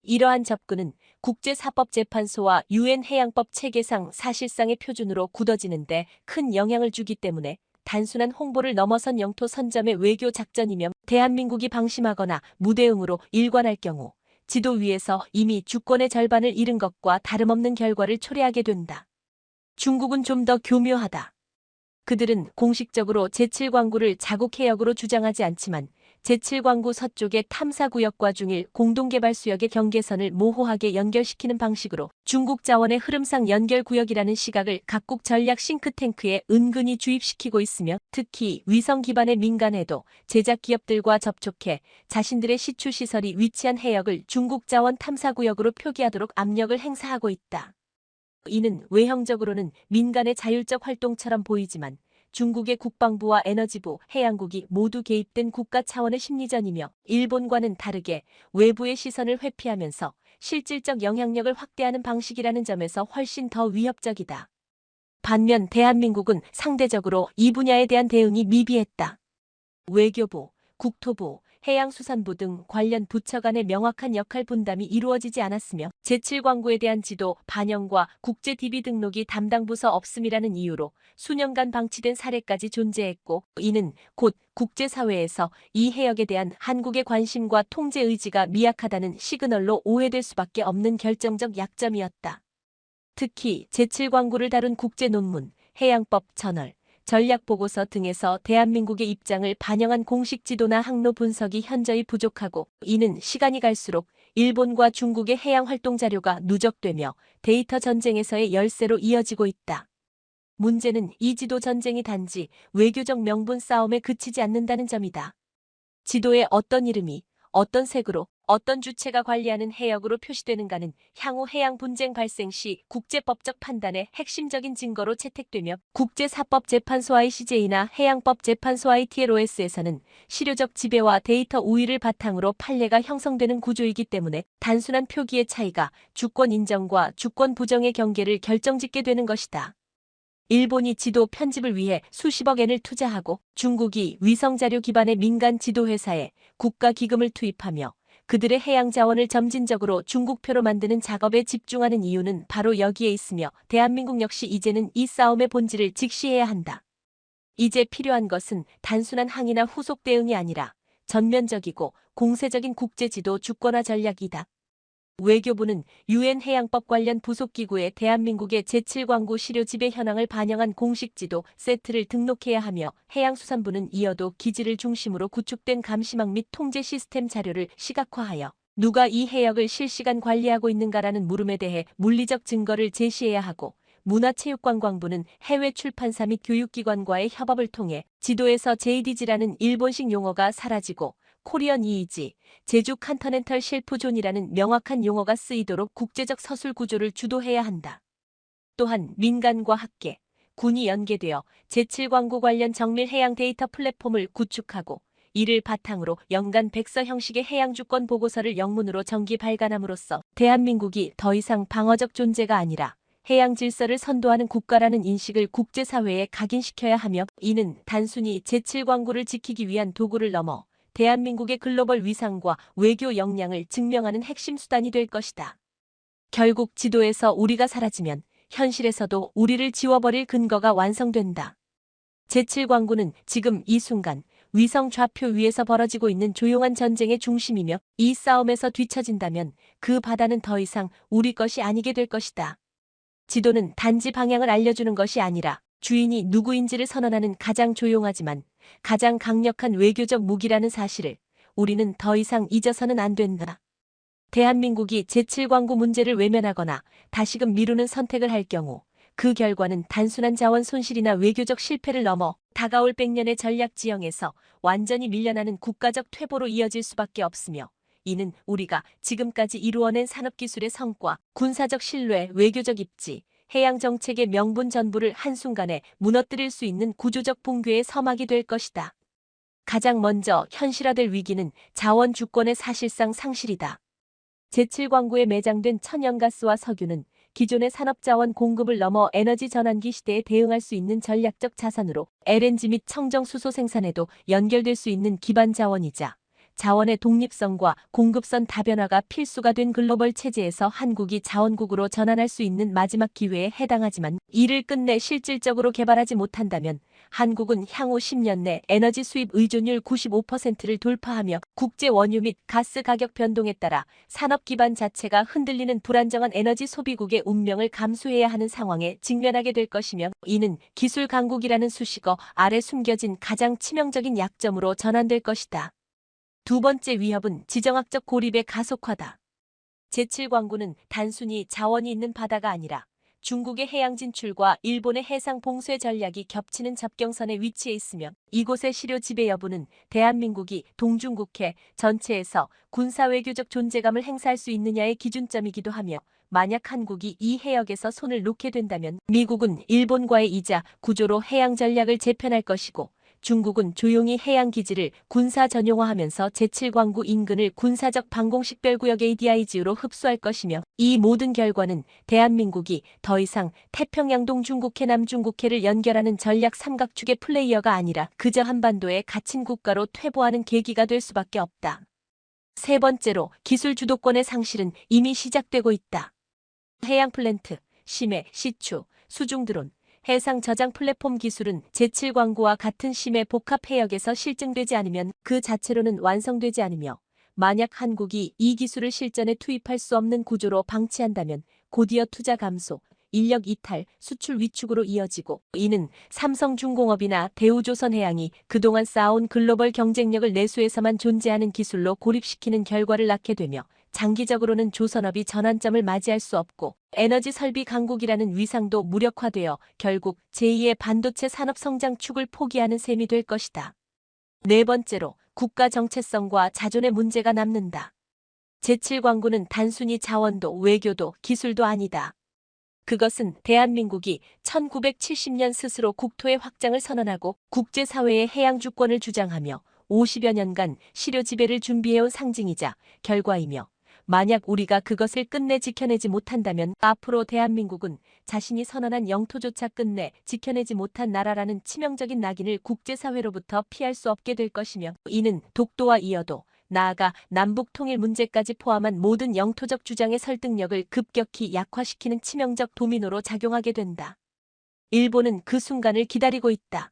이러한 접근은 국제사법재판소와 유엔 해양법 체계상 사실상의 표준으로 굳어지는데 큰 영향을 주기 때문에 단순한 홍보를 넘어선 영토 선점의 외교 작전이며 대한민국이 방심하거나 무대응으로 일관할 경우 지도 위에서 이미 주권의 절반을 잃은 것과 다름없는 결과를 초래하게 된다. 중국은 좀 더 교묘하다. 그들은 공식적으로 제7광구를 자국해역으로 주장하지 않지만 제7광구 서쪽의 탐사구역과 중일 공동개발수역의 경계선을 모호하게 연결시키는 방식으로 중국 자원의 흐름상 연결구역이라는 시각을 각국 전략 싱크탱크에 은근히 주입시키고 있으며 특히 위성 기반의 민간에도 제작 기업들과 접촉해 자신들의 시추시설이 위치한 해역을 중국 자원 탐사구역으로 표기하도록 압력을 행사하고 있다. 이는 외형적으로는 민간의 자율적 활동처럼 보이지만 중국의 국방부와 에너지부, 해양국이 모두 개입된 국가 차원의 심리전이며 일본과는 다르게 외부의 시선을 회피하면서 실질적 영향력을 확대하는 방식이라는 점에서 훨씬 더 위협적이다. 반면 대한민국은 상대적으로 이 분야에 대한 대응이 미비했다. 외교부, 국토부, 해양수산부 등 관련 부처 간의 명확한 역할 분담이 이루어지지 않았으며 제7광구에 대한 지도, 반영과 국제 DB 등록이 담당 부서 없음이라는 이유로 수년간 방치된 사례까지 존재했고 이는 곧 국제사회에서 이 해역에 대한 한국의 관심과 통제 의지가 미약하다는 시그널로 오해될 수밖에 없는 결정적 약점이었다. 특히 제7광구를 다룬 국제 논문, 해양법 저널, 전략보고서 등에서 대한민국의 입장을 반영한 공식 지도나 항로 분석이 현저히 부족하고 이는 시간이 갈수록 일본과 중국의 해양 활동 자료가 누적되며 데이터 전쟁에서의 열세로 이어지고 있다. 문제는 이 지도 전쟁이 단지 외교적 명분 싸움에 그치지 않는다는 점이다. 지도에 어떤 이름이, 어떤 색으로, 어떤 주체가 관리하는 해역으로 표시되는가는 향후 해양 분쟁 발생 시 국제법적 판단의 핵심적인 증거로 채택되며 국제사법재판소 ICJ나 해양법재판소 ITLOS에서는 실효적 지배와 데이터 우위를 바탕으로 판례가 형성되는 구조이기 때문에 단순한 표기의 차이가 주권 인정과 주권 부정의 경계를 결정짓게 되는 것이다. 일본이 지도 편집을 위해 수십억 엔을 투자하고 중국이 위성자료 기반의 민간 지도회사에 국가 기금을 투입하며 그들의 해양 자원을 점진적으로 중국표로 만드는 작업에 집중하는 이유는 바로 여기에 있으며 대한민국 역시 이제는 이 싸움의 본질을 직시해야 한다. 이제 필요한 것은 단순한 항의나 후속 대응이 아니라 전면적이고 공세적인 국제지도 주권화 전략이다. 외교부는 유엔 해양법 관련 부속기구에 대한민국의 제7광구 시료 지배 현황을 반영한 공식지도 세트를 등록해야 하며 해양수산부는 이어도 기지를 중심으로 구축된 감시망 및 통제 시스템 자료를 시각화하여 누가 이 해역을 실시간 관리하고 있는가라는 물음에 대해 물리적 증거를 제시해야 하고 문화체육관광부는 해외 출판사 및 교육기관과의 협업을 통해 지도에서 JDG라는 일본식 용어가 사라지고 코리언 이이지, 제주 컨티넨털 쉘프존이라는 명확한 용어가 쓰이도록 국제적 서술 구조를 주도해야 한다. 또한 민간과 학계, 군이 연계되어 제7광구 관련 정밀 해양 데이터 플랫폼을 구축하고 이를 바탕으로 연간 백서 형식의 해양주권 보고서를 영문으로 정기 발간함으로써 대한민국이 더 이상 방어적 존재가 아니라 해양 질서를 선도하는 국가라는 인식을 국제사회에 각인시켜야 하며 이는 단순히 제7광구를 지키기 위한 도구를 넘어 대한민국의 글로벌 위상과 외교 역량을 증명하는 핵심 수단이 될 것이다. 결국 지도에서 우리가 사라지면 현실에서도 우리를 지워버릴 근거가 완성된다. 제7광구는 지금 이 순간 위성 좌표 위에서 벌어지고 있는 조용한 전쟁의 중심이며 이 싸움에서 뒤처진다면 그 바다는 더 이상 우리 것이 아니게 될 것이다. 지도는 단지 방향을 알려주는 것이 아니라 주인이 누구인지를 선언하는 가장 조용하지만 가장 강력한 외교적 무기라는 사실을 우리는 더 이상 잊어서는 안 된다. 대한민국이 제7광구 문제를 외면하거나 다시금 미루는 선택을 할 경우 그 결과는 단순한 자원 손실이나 외교적 실패를 넘어 다가올 100년의 전략 지형에서 완전히 밀려나는 국가적 퇴보로 이어질 수밖에 없으며, 이는 우리가 지금까지 이루어낸 산업기술의 성과, 군사적 신뢰, 외교적 입지, 해양 정책의 명분 전부를 한순간에 무너뜨릴 수 있는 구조적 붕괴의 서막이 될 것이다. 가장 먼저 현실화될 위기는 자원 주권의 사실상 상실이다. 제7광구에 매장된 천연가스와 석유는 기존의 산업자원 공급을 넘어 에너지 전환기 시대에 대응할 수 있는 전략적 자산으로 LNG 및 청정수소 생산에도 연결될 수 있는 기반 자원이자, 자원의 독립성과 공급선 다변화가 필수가 된 글로벌 체제에서 한국이 자원국으로 전환할 수 있는 마지막 기회에 해당하지만, 이를 끝내 실질적으로 개발하지 못한다면 한국은 향후 10년 내 에너지 수입 의존율 95%를 돌파하며 국제 원유 및 가스 가격 변동에 따라 산업 기반 자체가 흔들리는 불안정한 에너지 소비국의 운명을 감수해야 하는 상황에 직면하게 될 것이며, 이는 기술 강국이라는 수식어 아래 숨겨진 가장 치명적인 약점으로 전환될 것이다. 두 번째 위협은 지정학적 고립의 가속화다. 제7광구는 단순히 자원이 있는 바다가 아니라 중국의 해양 진출과 일본의 해상 봉쇄 전략이 겹치는 접경선에 위치해 있으며, 이곳의 실효 지배 여부는 대한민국이 동중국해 전체에서 군사외교적 존재감을 행사할 수 있느냐의 기준점이기도 하며, 만약 한국이 이 해역에서 손을 놓게 된다면 미국은 일본과의 이자 구조로 해양 전략을 재편할 것이고, 중국은 조용히 해양 기지를 군사 전용화하면서 제7광구 인근을 군사적 방공식별구역 ADIG로 흡수할 것이며, 이 모든 결과는 대한민국이 더 이상 태평양 동중국해 남중국해를 연결하는 전략 삼각축의 플레이어가 아니라 그저 한반도에 갇힌 국가로 퇴보하는 계기가 될 수밖에 없다. 세 번째로, 기술 주도권의 상실은 이미 시작되고 있다. 해양 플랜트, 심해, 시추, 수중 드론, 해상 저장 플랫폼 기술은 제7광구와 같은 심해 복합 해역에서 실증되지 않으면 그 자체로는 완성되지 않으며, 만약 한국이 이 기술을 실전에 투입할 수 없는 구조로 방치한다면 곧이어 투자 감소, 인력 이탈, 수출 위축으로 이어지고, 이는 삼성중공업이나 대우조선해양이 그동안 쌓아온 글로벌 경쟁력을 내수에서만 존재하는 기술로 고립시키는 결과를 낳게 되며, 장기적으로는 조선업이 전환점을 맞이할 수 없고 에너지 설비 강국이라는 위상도 무력화되어 결국 제2의 반도체 산업 성장축을 포기하는 셈이 될 것이다. 네 번째로, 국가 정체성과 자존의 문제가 남는다. 제7광구는 단순히 자원도 외교도 기술도 아니다. 그것은 대한민국이 1970년 스스로 국토의 확장을 선언하고 국제사회의 해양 주권을 주장하며 50여 년간 실효 지배를 준비해온 상징이자 결과이며, 만약 우리가 그것을 끝내 지켜내지 못한다면 앞으로 대한민국은 자신이 선언한 영토조차 끝내 지켜내지 못한 나라라는 치명적인 낙인을 국제사회로부터 피할 수 없게 될 것이며, 이는 독도와 이어도 나아가 남북 통일 문제까지 포함한 모든 영토적 주장의 설득력을 급격히 약화시키는 치명적 도미노로 작용하게 된다. 일본은 그 순간을 기다리고 있다.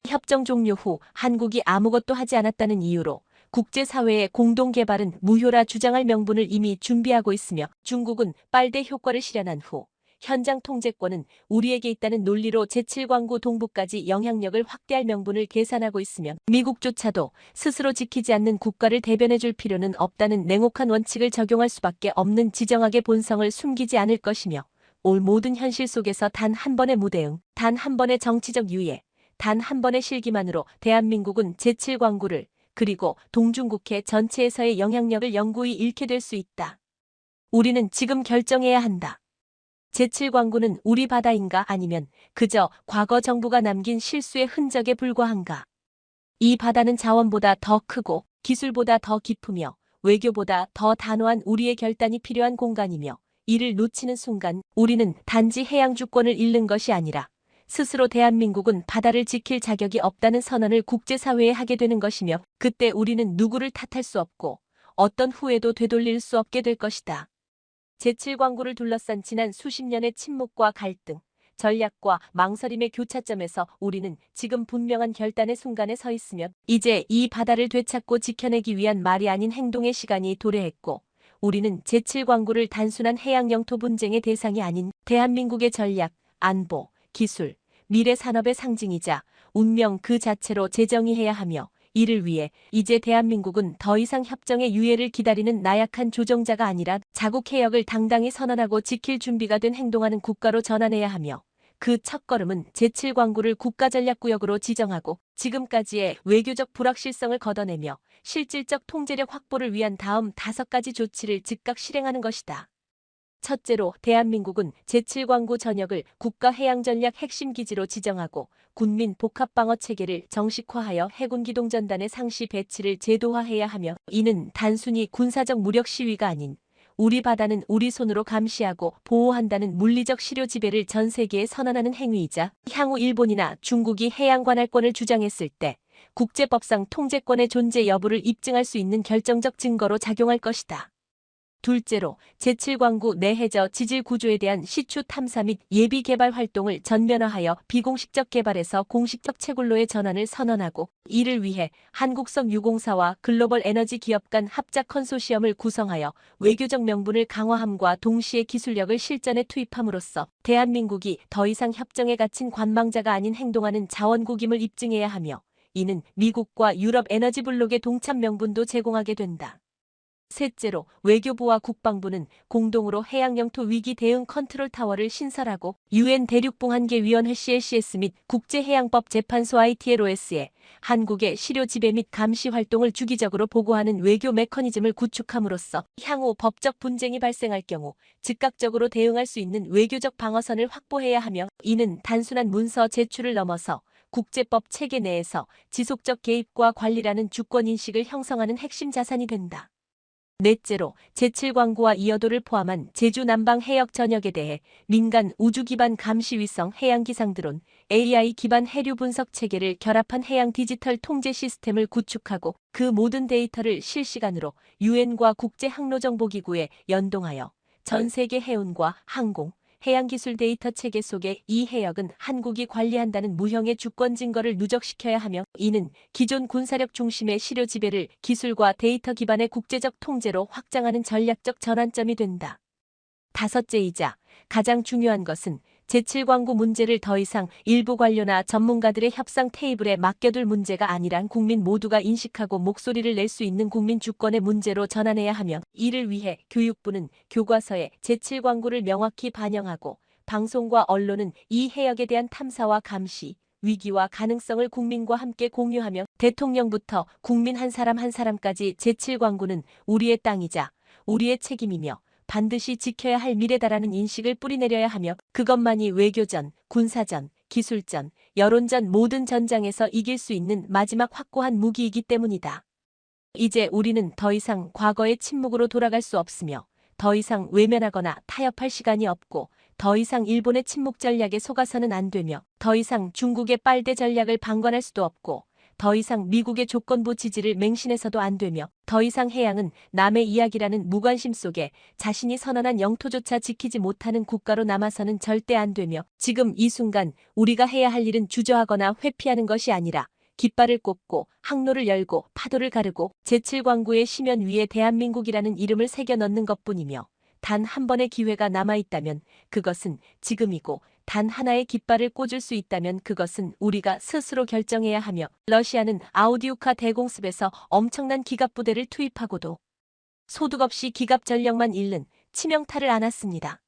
협정 종료 후 한국이 아무것도 하지 않았다는 이유로 국제사회의 공동개발은 무효라 주장할 명분을 이미 준비하고 있으며, 중국은 빨대 효과를 실현한 후 현장 통제권은 우리에게 있다는 논리로 제7광구 동부까지 영향력을 확대할 명분을 계산하고 있으며, 미국조차도 스스로 지키지 않는 국가를 대변해줄 필요는 없다는 냉혹한 원칙을 적용할 수밖에 없는 지정학의 본성을 숨기지 않을 것이며, 올 모든 현실 속에서 단 한 번의 무대응, 단 한 번의 정치적 유예, 단 한 번의 실기만으로 대한민국은 제7광구를 그리고 동중국해 전체에서의 영향력을 영구히 잃게 될 수 있다. 우리는 지금 결정해야 한다. 제7광구는 우리 바다인가, 아니면 그저 과거 정부가 남긴 실수의 흔적에 불과한가? 이 바다는 자원보다 더 크고 기술보다 더 깊으며 외교보다 더 단호한 우리의 결단이 필요한 공간이며, 이를 놓치는 순간 우리는 단지 해양 주권을 잃는 것이 아니라 스스로 대한민국은 바다를 지킬 자격이 없다는 선언을 국제사회에 하게 되는 것이며, 그때 우리는 누구를 탓할 수 없고 어떤 후회도 되돌릴 수 없게 될 것이다. 제7광구를 둘러싼 지난 수십 년의 침묵과 갈등, 전략과 망설임의 교차점에서 우리는 지금 분명한 결단의 순간에 서 있으며, 이제 이 바다를 되찾고 지켜내기 위한 말이 아닌 행동의 시간이 도래했고, 우리는 제7광구를 단순한 해양 영토 분쟁의 대상이 아닌 대한민국의 전략, 안보, 기술, 미래 산업의 상징이자 운명 그 자체로 재정의해야 하며, 이를 위해 이제 대한민국은 더 이상 협정의 유예를 기다리는 나약한 조정자가 아니라 자국 해역을 당당히 선언하고 지킬 준비가 된 행동하는 국가로 전환해야 하며, 그 첫걸음은 제7광구를 국가전략구역으로 지정하고 지금까지의 외교적 불확실성을 걷어내며 실질적 통제력 확보를 위한 다음 5가지 조치를 즉각 실행하는 것이다. 첫째로 대한민국은 제7광구 전역을 국가해양전략 핵심기지로 지정하고 군민 복합방어체계를 정식화하여 해군기동전단의 상시 배치를 제도화해야 하며, 이는 단순히 군사적 무력 시위가 아닌 우리 바다는 우리 손으로 감시하고 보호한다는 물리적 실효 지배를 전 세계에 선언하는 행위이자, 향후 일본이나 중국이 해양 관할권을 주장했을 때 국제법상 통제권의 존재 여부를 입증할 수 있는 결정적 증거로 작용할 것이다. 둘째로 제7광구 내해저 지질 구조에 대한 시추 탐사 및 예비 개발 활동을 전면화하여 비공식적 개발에서 공식적 채굴로의 전환을 선언하고, 이를 위해 한국성 유공사와 글로벌 에너지 기업 간 합작 컨소시엄을 구성하여 외교적 명분을 강화함과 동시에 기술력을 실전에 투입함으로써 대한민국이 더 이상 협정에 갇힌 관망자가 아닌 행동하는 자원국임을 입증해야 하며, 이는 미국과 유럽 에너지 블록의 동참 명분도 제공하게 된다. 셋째로 외교부와 국방부는 공동으로 해양영토 위기 대응 컨트롤 타워를 신설하고 UN 대륙봉안개위원회 CLCS 및 국제해양법 재판소 ITLOS에 한국의 실효 지배 및 감시 활동을 주기적으로 보고하는 외교 메커니즘을 구축함으로써 향후 법적 분쟁이 발생할 경우 즉각적으로 대응할 수 있는 외교적 방어선을 확보해야 하며, 이는 단순한 문서 제출을 넘어서 국제법 체계 내에서 지속적 개입과 관리라는 주권인식을 형성하는 핵심 자산이 된다. 넷째로 제7광구와 이어도를 포함한 제주 남방 해역 전역에 대해 민간 우주 기반 감시 위성 해양기상 드론, AI 기반 해류 분석 체계를 결합한 해양 디지털 통제 시스템을 구축하고 그 모든 데이터를 실시간으로 유엔과 국제항로정보기구에 연동하여 전 세계 해운과 항공, 해양기술 데이터 체계 속에 이 해역은 한국이 관리한다는 무형의 주권 증거를 누적시켜야 하며, 이는 기존 군사력 중심의 실효 지배를 기술과 데이터 기반의 국제적 통제로 확장하는 전략적 전환점이 된다. 다섯째이자 가장 중요한 것은 제7광구 문제를 더 이상 일부 관료나 전문가들의 협상 테이블에 맡겨둘 문제가 아니란 국민 모두가 인식하고 목소리를 낼 수 있는 국민 주권의 문제로 전환해야 하며, 이를 위해 교육부는 교과서에 제7광구를 명확히 반영하고 방송과 언론은 이 해역에 대한 탐사와 감시, 위기와 가능성을 국민과 함께 공유하며 대통령부터 국민 한 사람 한 사람까지 제7광구는 우리의 땅이자 우리의 책임이며 반드시 지켜야 할 미래다라는 인식을 뿌리내려야 하며, 그것만이 외교전, 군사전, 기술전, 여론전 모든 전장에서 이길 수 있는 마지막 확고한 무기이기 때문이다. 이제 우리는 더 이상 과거의 침묵으로 돌아갈 수 없으며, 더 이상 외면하거나 타협할 시간이 없고, 더 이상 일본의 침묵 전략에 속아서는 안 되며, 더 이상 중국의 빨대 전략을 방관할 수도 없고, 더 이상 미국의 조건부 지지를 맹신해서도 안 되며, 더 이상 해양은 남의 이야기라는 무관심 속에 자신이 선언한 영토조차 지키지 못하는 국가로 남아서는 절대 안 되며, 지금 이 순간 우리가 해야 할 일은 주저하거나 회피하는 것이 아니라 깃발을 꽂고 항로를 열고 파도를 가르고 제7광구의 심연 위에 대한민국이라는 이름을 새겨 넣는 것뿐이며, 단 한 번의 기회가 남아있다면 그것은 지금이고, 단 하나의 깃발을 꽂을 수 있다면 그것은 우리가 스스로 결정해야 하며, 러시아는 아우디우카 대공습에서 엄청난 기갑부대를 투입하고도 소득 없이 기갑 전력만 잃는 치명타를 안았습니다.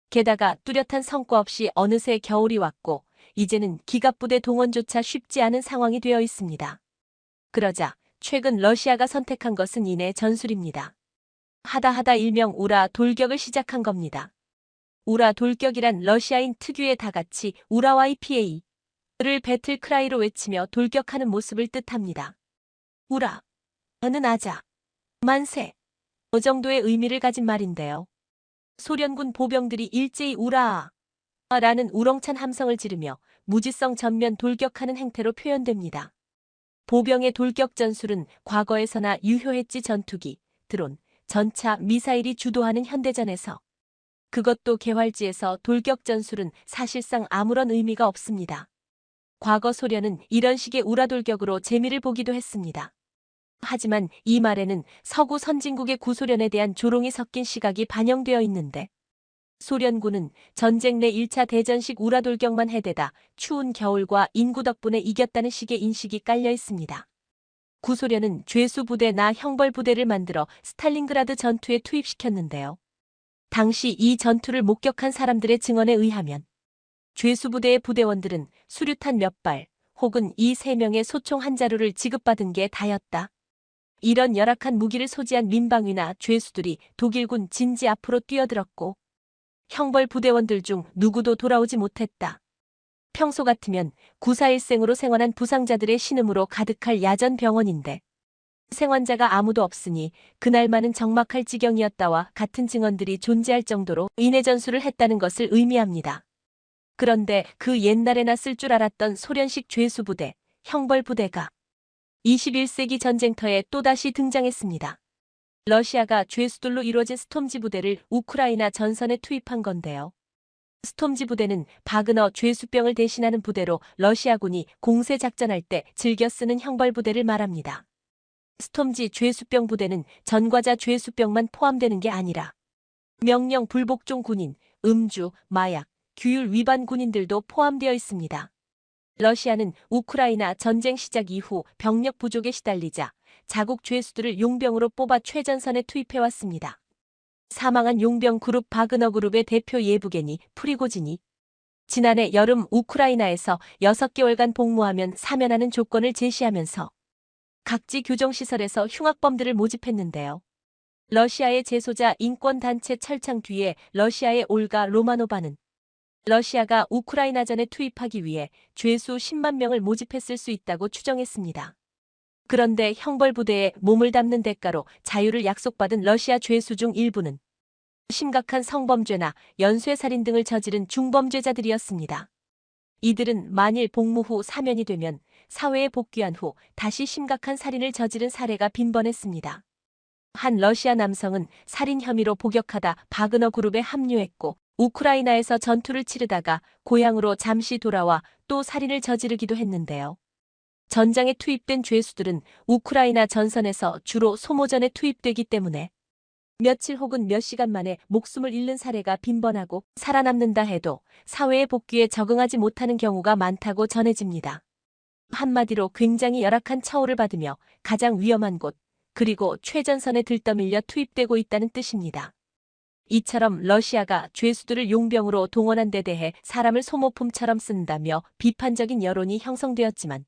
게다가 뚜렷한 성과 없이 어느새 겨울이 왔고 이제는 기갑부대 동원조차 쉽지 않은 상황이 되어 있습니다. 그러자 최근 러시아가 선택한 것은 이내 전술입니다. 하다 일명 우라 돌격을 시작한 겁니다. 우라 돌격이란 러시아인 특유의 다같이 우라와 IPA를 배틀크라이로 외치며 돌격하는 모습을 뜻합니다. 우라는 아자, 만세 정도의 의미를 가진 말인데요. 소련군 보병들이 일제히 우라라는 우렁찬 함성을 지르며 무지성 전면 돌격하는 행태로 표현됩니다. 보병의 돌격 전술은 과거에서나 유효했지. 전투기, 드론, 전차, 미사일이 주도하는 현대전에서. 그것도 개활지에서 돌격 전술은 사실상 아무런 의미가 없습니다. 과거 소련은 이런 식의 우라돌격으로 재미를 보기도 했습니다. 하지만 이 말에는 서구 선진국의 구소련에 대한 조롱이 섞인 시각이 반영되어 있는데, 소련군은 전쟁 내 1차 대전식 우라돌격만 해대다 추운 겨울과 인구 덕분에 이겼다는 식의 인식이 깔려 있습니다. 구소련은 죄수부대나 형벌부대를 만들어 스탈린그라드 전투에 투입시켰는데요. 당시 이 전투를 목격한 사람들의 증언에 의하면 죄수부대의 부대원들은 수류탄 몇 발, 혹은 이 3명의 소총 한 자루를 지급받은 게 다였다. 이런 열악한 무기를 소지한 민방위나 죄수들이 독일군 진지 앞으로 뛰어들었고 형벌 부대원들 중 누구도 돌아오지 못했다. 평소 같으면 구사일생으로 생활한 부상자들의 신음으로 가득할 야전 병원인데 생환자가 아무도 없으니 그날만은 적막할 지경이었다와 같은 증언들이 존재할 정도로 인해 전술을 했다는 것을 의미합니다. 그런데 그 옛날에나 쓸 줄 알았던 소련식 죄수부대, 형벌부대가 21세기 전쟁터에 또다시 등장했습니다. 러시아가 죄수들로 이루어진 스톰지 부대를 우크라이나 전선에 투입한 건데요. 스톰지 부대는 바그너 죄수병을 대신하는 부대로 러시아군이 공세 작전할 때 즐겨 쓰는 형벌부대를 말합니다. 스톰지 죄수병 부대는 전과자 죄수병만 포함되는 게 아니라 명령 불복종 군인, 음주, 마약, 규율 위반 군인들도 포함되어 있습니다. 러시아는 우크라이나 전쟁 시작 이후 병력 부족에 시달리자 자국 죄수들을 용병으로 뽑아 최전선에 투입해왔습니다. 사망한 용병 그룹 바그너 그룹의 대표 예부게니 프리고진이 지난해 여름 우크라이나에서 6개월간 복무하면 사면하는 조건을 제시하면서 각지 교정시설에서 흉악범들을 모집했는데요. 러시아의 재소자 인권단체 철창 뒤에 러시아의 올가 로마노바는 러시아가 우크라이나전에 투입하기 위해 죄수 10만 명을 모집했을 수 있다고 추정했습니다. 그런데 형벌부대에 몸을 담는 대가로 자유를 약속받은 러시아 죄수 중 일부는 심각한 성범죄나 연쇄살인 등을 저지른 중범죄자들이었습니다. 이들은 만일 복무 후 사면이 되면 사회에 복귀한 후 다시 심각한 살인을 저지른 사례가 빈번했습니다. 한 러시아 남성은 살인 혐의로 복역하다 바그너 그룹에 합류했고 우크라이나에서 전투를 치르다가 고향으로 잠시 돌아와 또 살인을 저지르기도 했는데요. 전장에 투입된 죄수들은 우크라이나 전선에서 주로 소모전에 투입되기 때문에 며칠 혹은 몇 시간 만에 목숨을 잃는 사례가 빈번하고 살아남는다 해도 사회에 복귀에 적응하지 못하는 경우가 많다고 전해집니다. 한마디로 굉장히 열악한 처우를 받으며 가장 위험한 곳, 그리고 최전선에 들떠밀려 투입되고 있다는 뜻입니다. 이처럼 러시아가 죄수들을 용병으로 동원한 데 대해 사람을 소모품처럼 쓴다며 비판적인 여론이 형성되었지만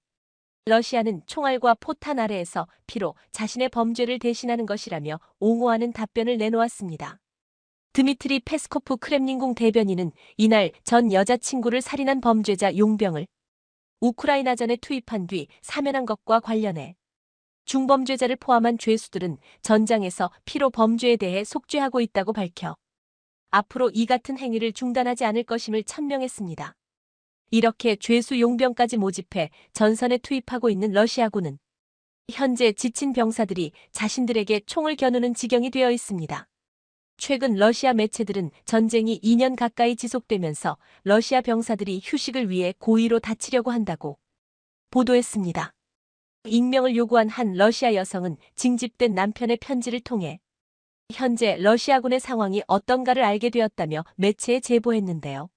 러시아는 총알과 포탄 아래에서 피로 자신의 범죄를 대신하는 것이라며 옹호하는 답변을 내놓았습니다. 드미트리 페스코프 크렘린궁 대변인은 이날 전 여자친구를 살인한 범죄자 용병을 우크라이나전에 투입한 뒤 사면한 것과 관련해 중범죄자를 포함한 죄수들은 전장에서 피로 범죄에 대해 속죄하고 있다고 밝혀 앞으로 이 같은 행위를 중단하지 않을 것임을 천명했습니다. 이렇게 죄수 용병까지 모집해 전선에 투입하고 있는 러시아군은 현재 지친 병사들이 자신들에게 총을 겨누는 지경이 되어 있습니다. 최근 러시아 매체들은 전쟁이 2년 가까이 지속되면서 러시아 병사들이 휴식을 위해 고의로 다치려고 한다고 보도했습니다. 익명을 요구한 한 러시아 여성은 징집된 남편의 편지를 통해 현재 러시아군의 상황이 어떤가를 알게 되었다며 매체에 제보했는데요.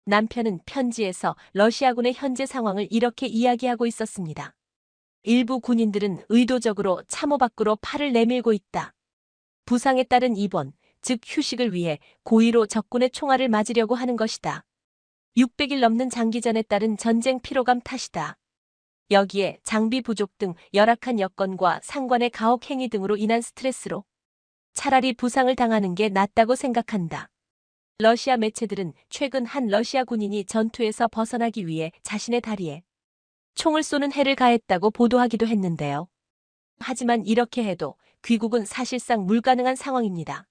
남편은 편지에서 러시아군의 현재 상황을 이렇게 이야기하고 있었습니다. 일부 군인들은 의도적으로 참호 밖으로 팔을 내밀고 있다. 부상에 따른 입원, 즉 휴식을 위해 고의로 적군의 총알을 맞으려고 하는 것이다. 600일 넘는 장기전에 따른 전쟁 피로감 탓이다. 여기에 장비 부족 등 열악한 여건과 상관의 가혹 행위 등으로 인한 스트레스로 차라리 부상을 당하는 게 낫다고 생각한다. 러시아 매체들은 최근 한 러시아 군인이 전투에서 벗어나기 위해 자신의 다리에 총을 쏘는 해를 가했다고 보도하기도 했는데요. 하지만 이렇게 해도 귀국은 사실상 불가능한 상황입니다.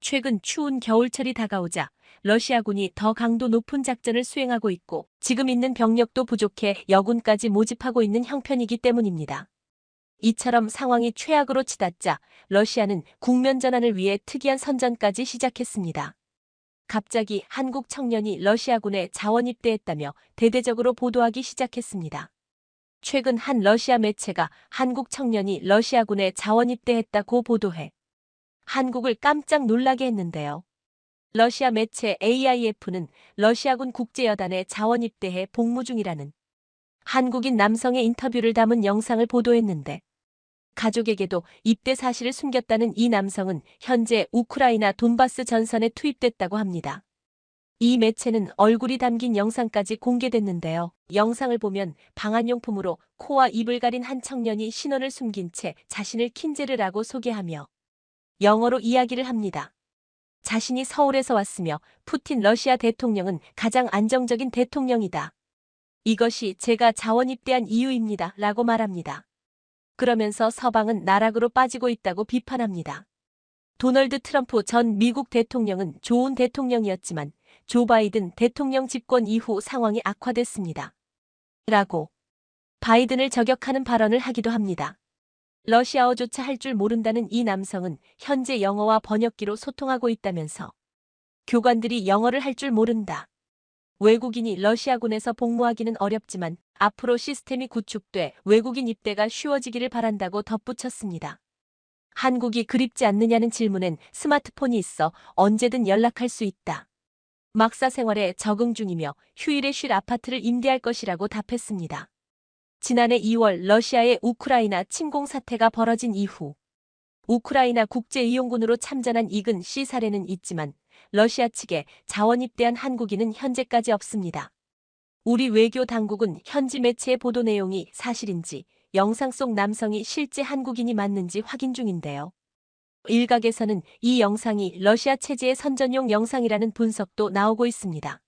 최근 추운 겨울철이 다가오자 러시아군이 더 강도 높은 작전을 수행하고 있고 지금 있는 병력도 부족해 여군까지 모집하고 있는 형편이기 때문입니다. 이처럼 상황이 최악으로 치닫자 러시아는 국면 전환을 위해 특이한 선전까지 시작했습니다. 갑자기 한국 청년이 러시아군에 자원 입대했다며 대대적으로 보도하기 시작했습니다. 최근 한 러시아 매체가 한국 청년이 러시아군에 자원 입대했다고 보도해 한국을 깜짝 놀라게 했는데요. 러시아 매체 AIF는 러시아군 국제여단에 자원 입대해 복무 중이라는 한국인 남성의 인터뷰를 담은 영상을 보도했는데 가족에게도 입대 사실을 숨겼다는 이 남성은 현재 우크라이나 돈바스 전선에 투입됐다고 합니다. 이 매체는 얼굴이 담긴 영상까지 공개됐는데요. 영상을 보면 방한용품으로 코와 입을 가린 한 청년이 신원을 숨긴 채 자신을 킨제르라고 소개하며 영어로 이야기를 합니다. 자신이 서울에서 왔으며 푸틴 러시아 대통령은 가장 안정적인 대통령이다. 이것이 제가 자원 입대한 이유입니다. 라고 말합니다. 그러면서 서방은 나락으로 빠지고 있다고 비판합니다. 도널드 트럼프 전 미국 대통령은 좋은 대통령이었지만 조 바이든 대통령 집권 이후 상황이 악화됐습니다. 라고 바이든을 저격하는 발언을 하기도 합니다. 러시아어조차 할 줄 모른다는 이 남성은 현재 영어와 번역기로 소통하고 있다면서 교관들이 영어를 할 줄 모른다. 외국인이 러시아군에서 복무하기는 어렵지만 앞으로 시스템이 구축돼 외국인 입대가 쉬워지기를 바란다고 덧붙였습니다. 한국이 그립지 않느냐는 질문엔 스마트폰이 있어 언제든 연락할 수 있다. 막사 생활에 적응 중이며 휴일에 쉴 아파트를 임대할 것이라고 답했습니다. 지난해 2월 러시아의 우크라이나 침공 사태가 벌어진 이후 우크라이나 국제이용군으로 참전한 이근 씨 사례는 있지만 러시아 측에 자원 입대한 한국인은 현재까지 없습니다. 우리 외교 당국은 현지 매체의 보도 내용이 사실인지 영상 속 남성이 실제 한국인이 맞는지 확인 중인데요. 일각에서는 이 영상이 러시아 체제의 선전용 영상이라는 분석도 나오고 있습니다.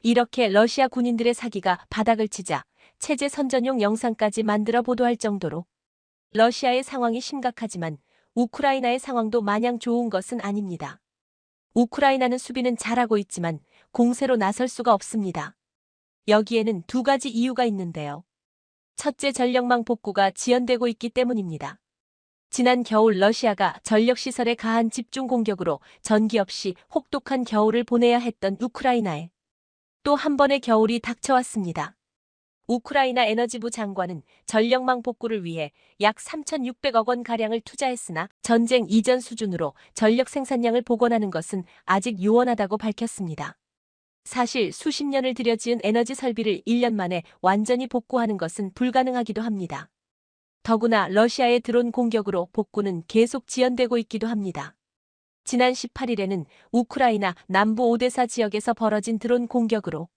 이렇게 러시아 군인들의 사기가 바닥을 치자 체제 선전용 영상까지 만들어 보도할 정도로 러시아의 상황이 심각하지만 우크라이나의 상황도 마냥 좋은 것은 아닙니다. 우크라이나는 수비는 잘하고 있지만 공세로 나설 수가 없습니다. 여기에는 두 가지 이유가 있는데요. 첫째, 전력망 복구가 지연되고 있기 때문입니다. 지난 겨울 러시아가 전력시설에 가한 집중 공격으로 전기 없이 혹독한 겨울을 보내야 했던 우크라이나에 또 한 번의 겨울이 닥쳐왔습니다. 우크라이나 에너지부 장관은 전력망 복구를 위해 약 3,600억 원가량을 투자했으나 전쟁 이전 수준으로 전력 생산량을 복원하는 것은 아직 요원하다고 밝혔습니다. 사실 수십 년을 들여 지은 에너지 설비를 1년 만에 완전히 복구하는 것은 불가능하기도 합니다. 더구나 러시아의 드론 공격으로 복구는 계속 지연되고 있기도 합니다. 지난 18일에는 우크라이나 남부 오데사 지역에서 벌어진 드론 공격으로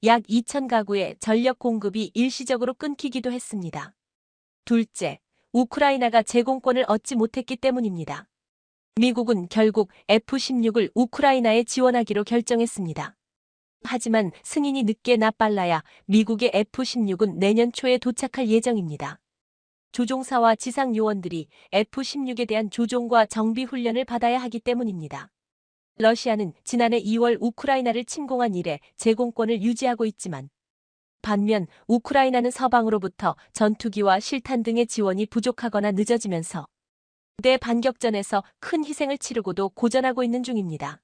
약 2,000가구의 전력 공급이 일시적으로 끊기기도 했습니다. 둘째, 우크라이나가 제공권을 얻지 못했기 때문입니다. 미국은 결국 F-16을 우크라이나에 지원하기로 결정했습니다. 하지만 승인이 늦게 나빨라야 미국의 F-16은 내년 초에 도착할 예정입니다. 조종사와 지상 요원들이 F-16에 대한 조종과 정비 훈련을 받아야 하기 때문입니다. 러시아는 지난해 2월 우크라이나를 침공한 이래 제공권을 유지하고 있지만 반면 우크라이나는 서방으로부터 전투기와 실탄 등의 지원이 부족하거나 늦어지면서 대반격전에서 큰 희생을 치르고도 고전하고 있는 중입니다.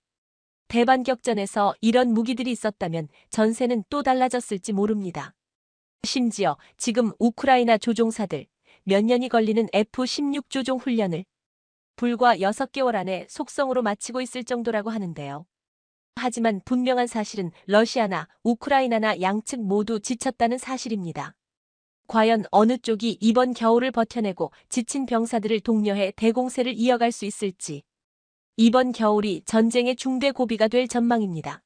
대반격전에서 이런 무기들이 있었다면 전세는 또 달라졌을지 모릅니다. 심지어 지금 우크라이나 조종사들 몇 년이 걸리는 F-16 조종 훈련을 불과 6개월 안에 속성으로 마치고 있을 정도라고 하는데요. 하지만 분명한 사실은 러시아나 우크라이나나 양측 모두 지쳤다는 사실입니다. 과연 어느 쪽이 이번 겨울을 버텨내고 지친 병사들을 독려해 대공세를 이어갈 수 있을지 이번 겨울이 전쟁의 중대 고비가 될 전망입니다.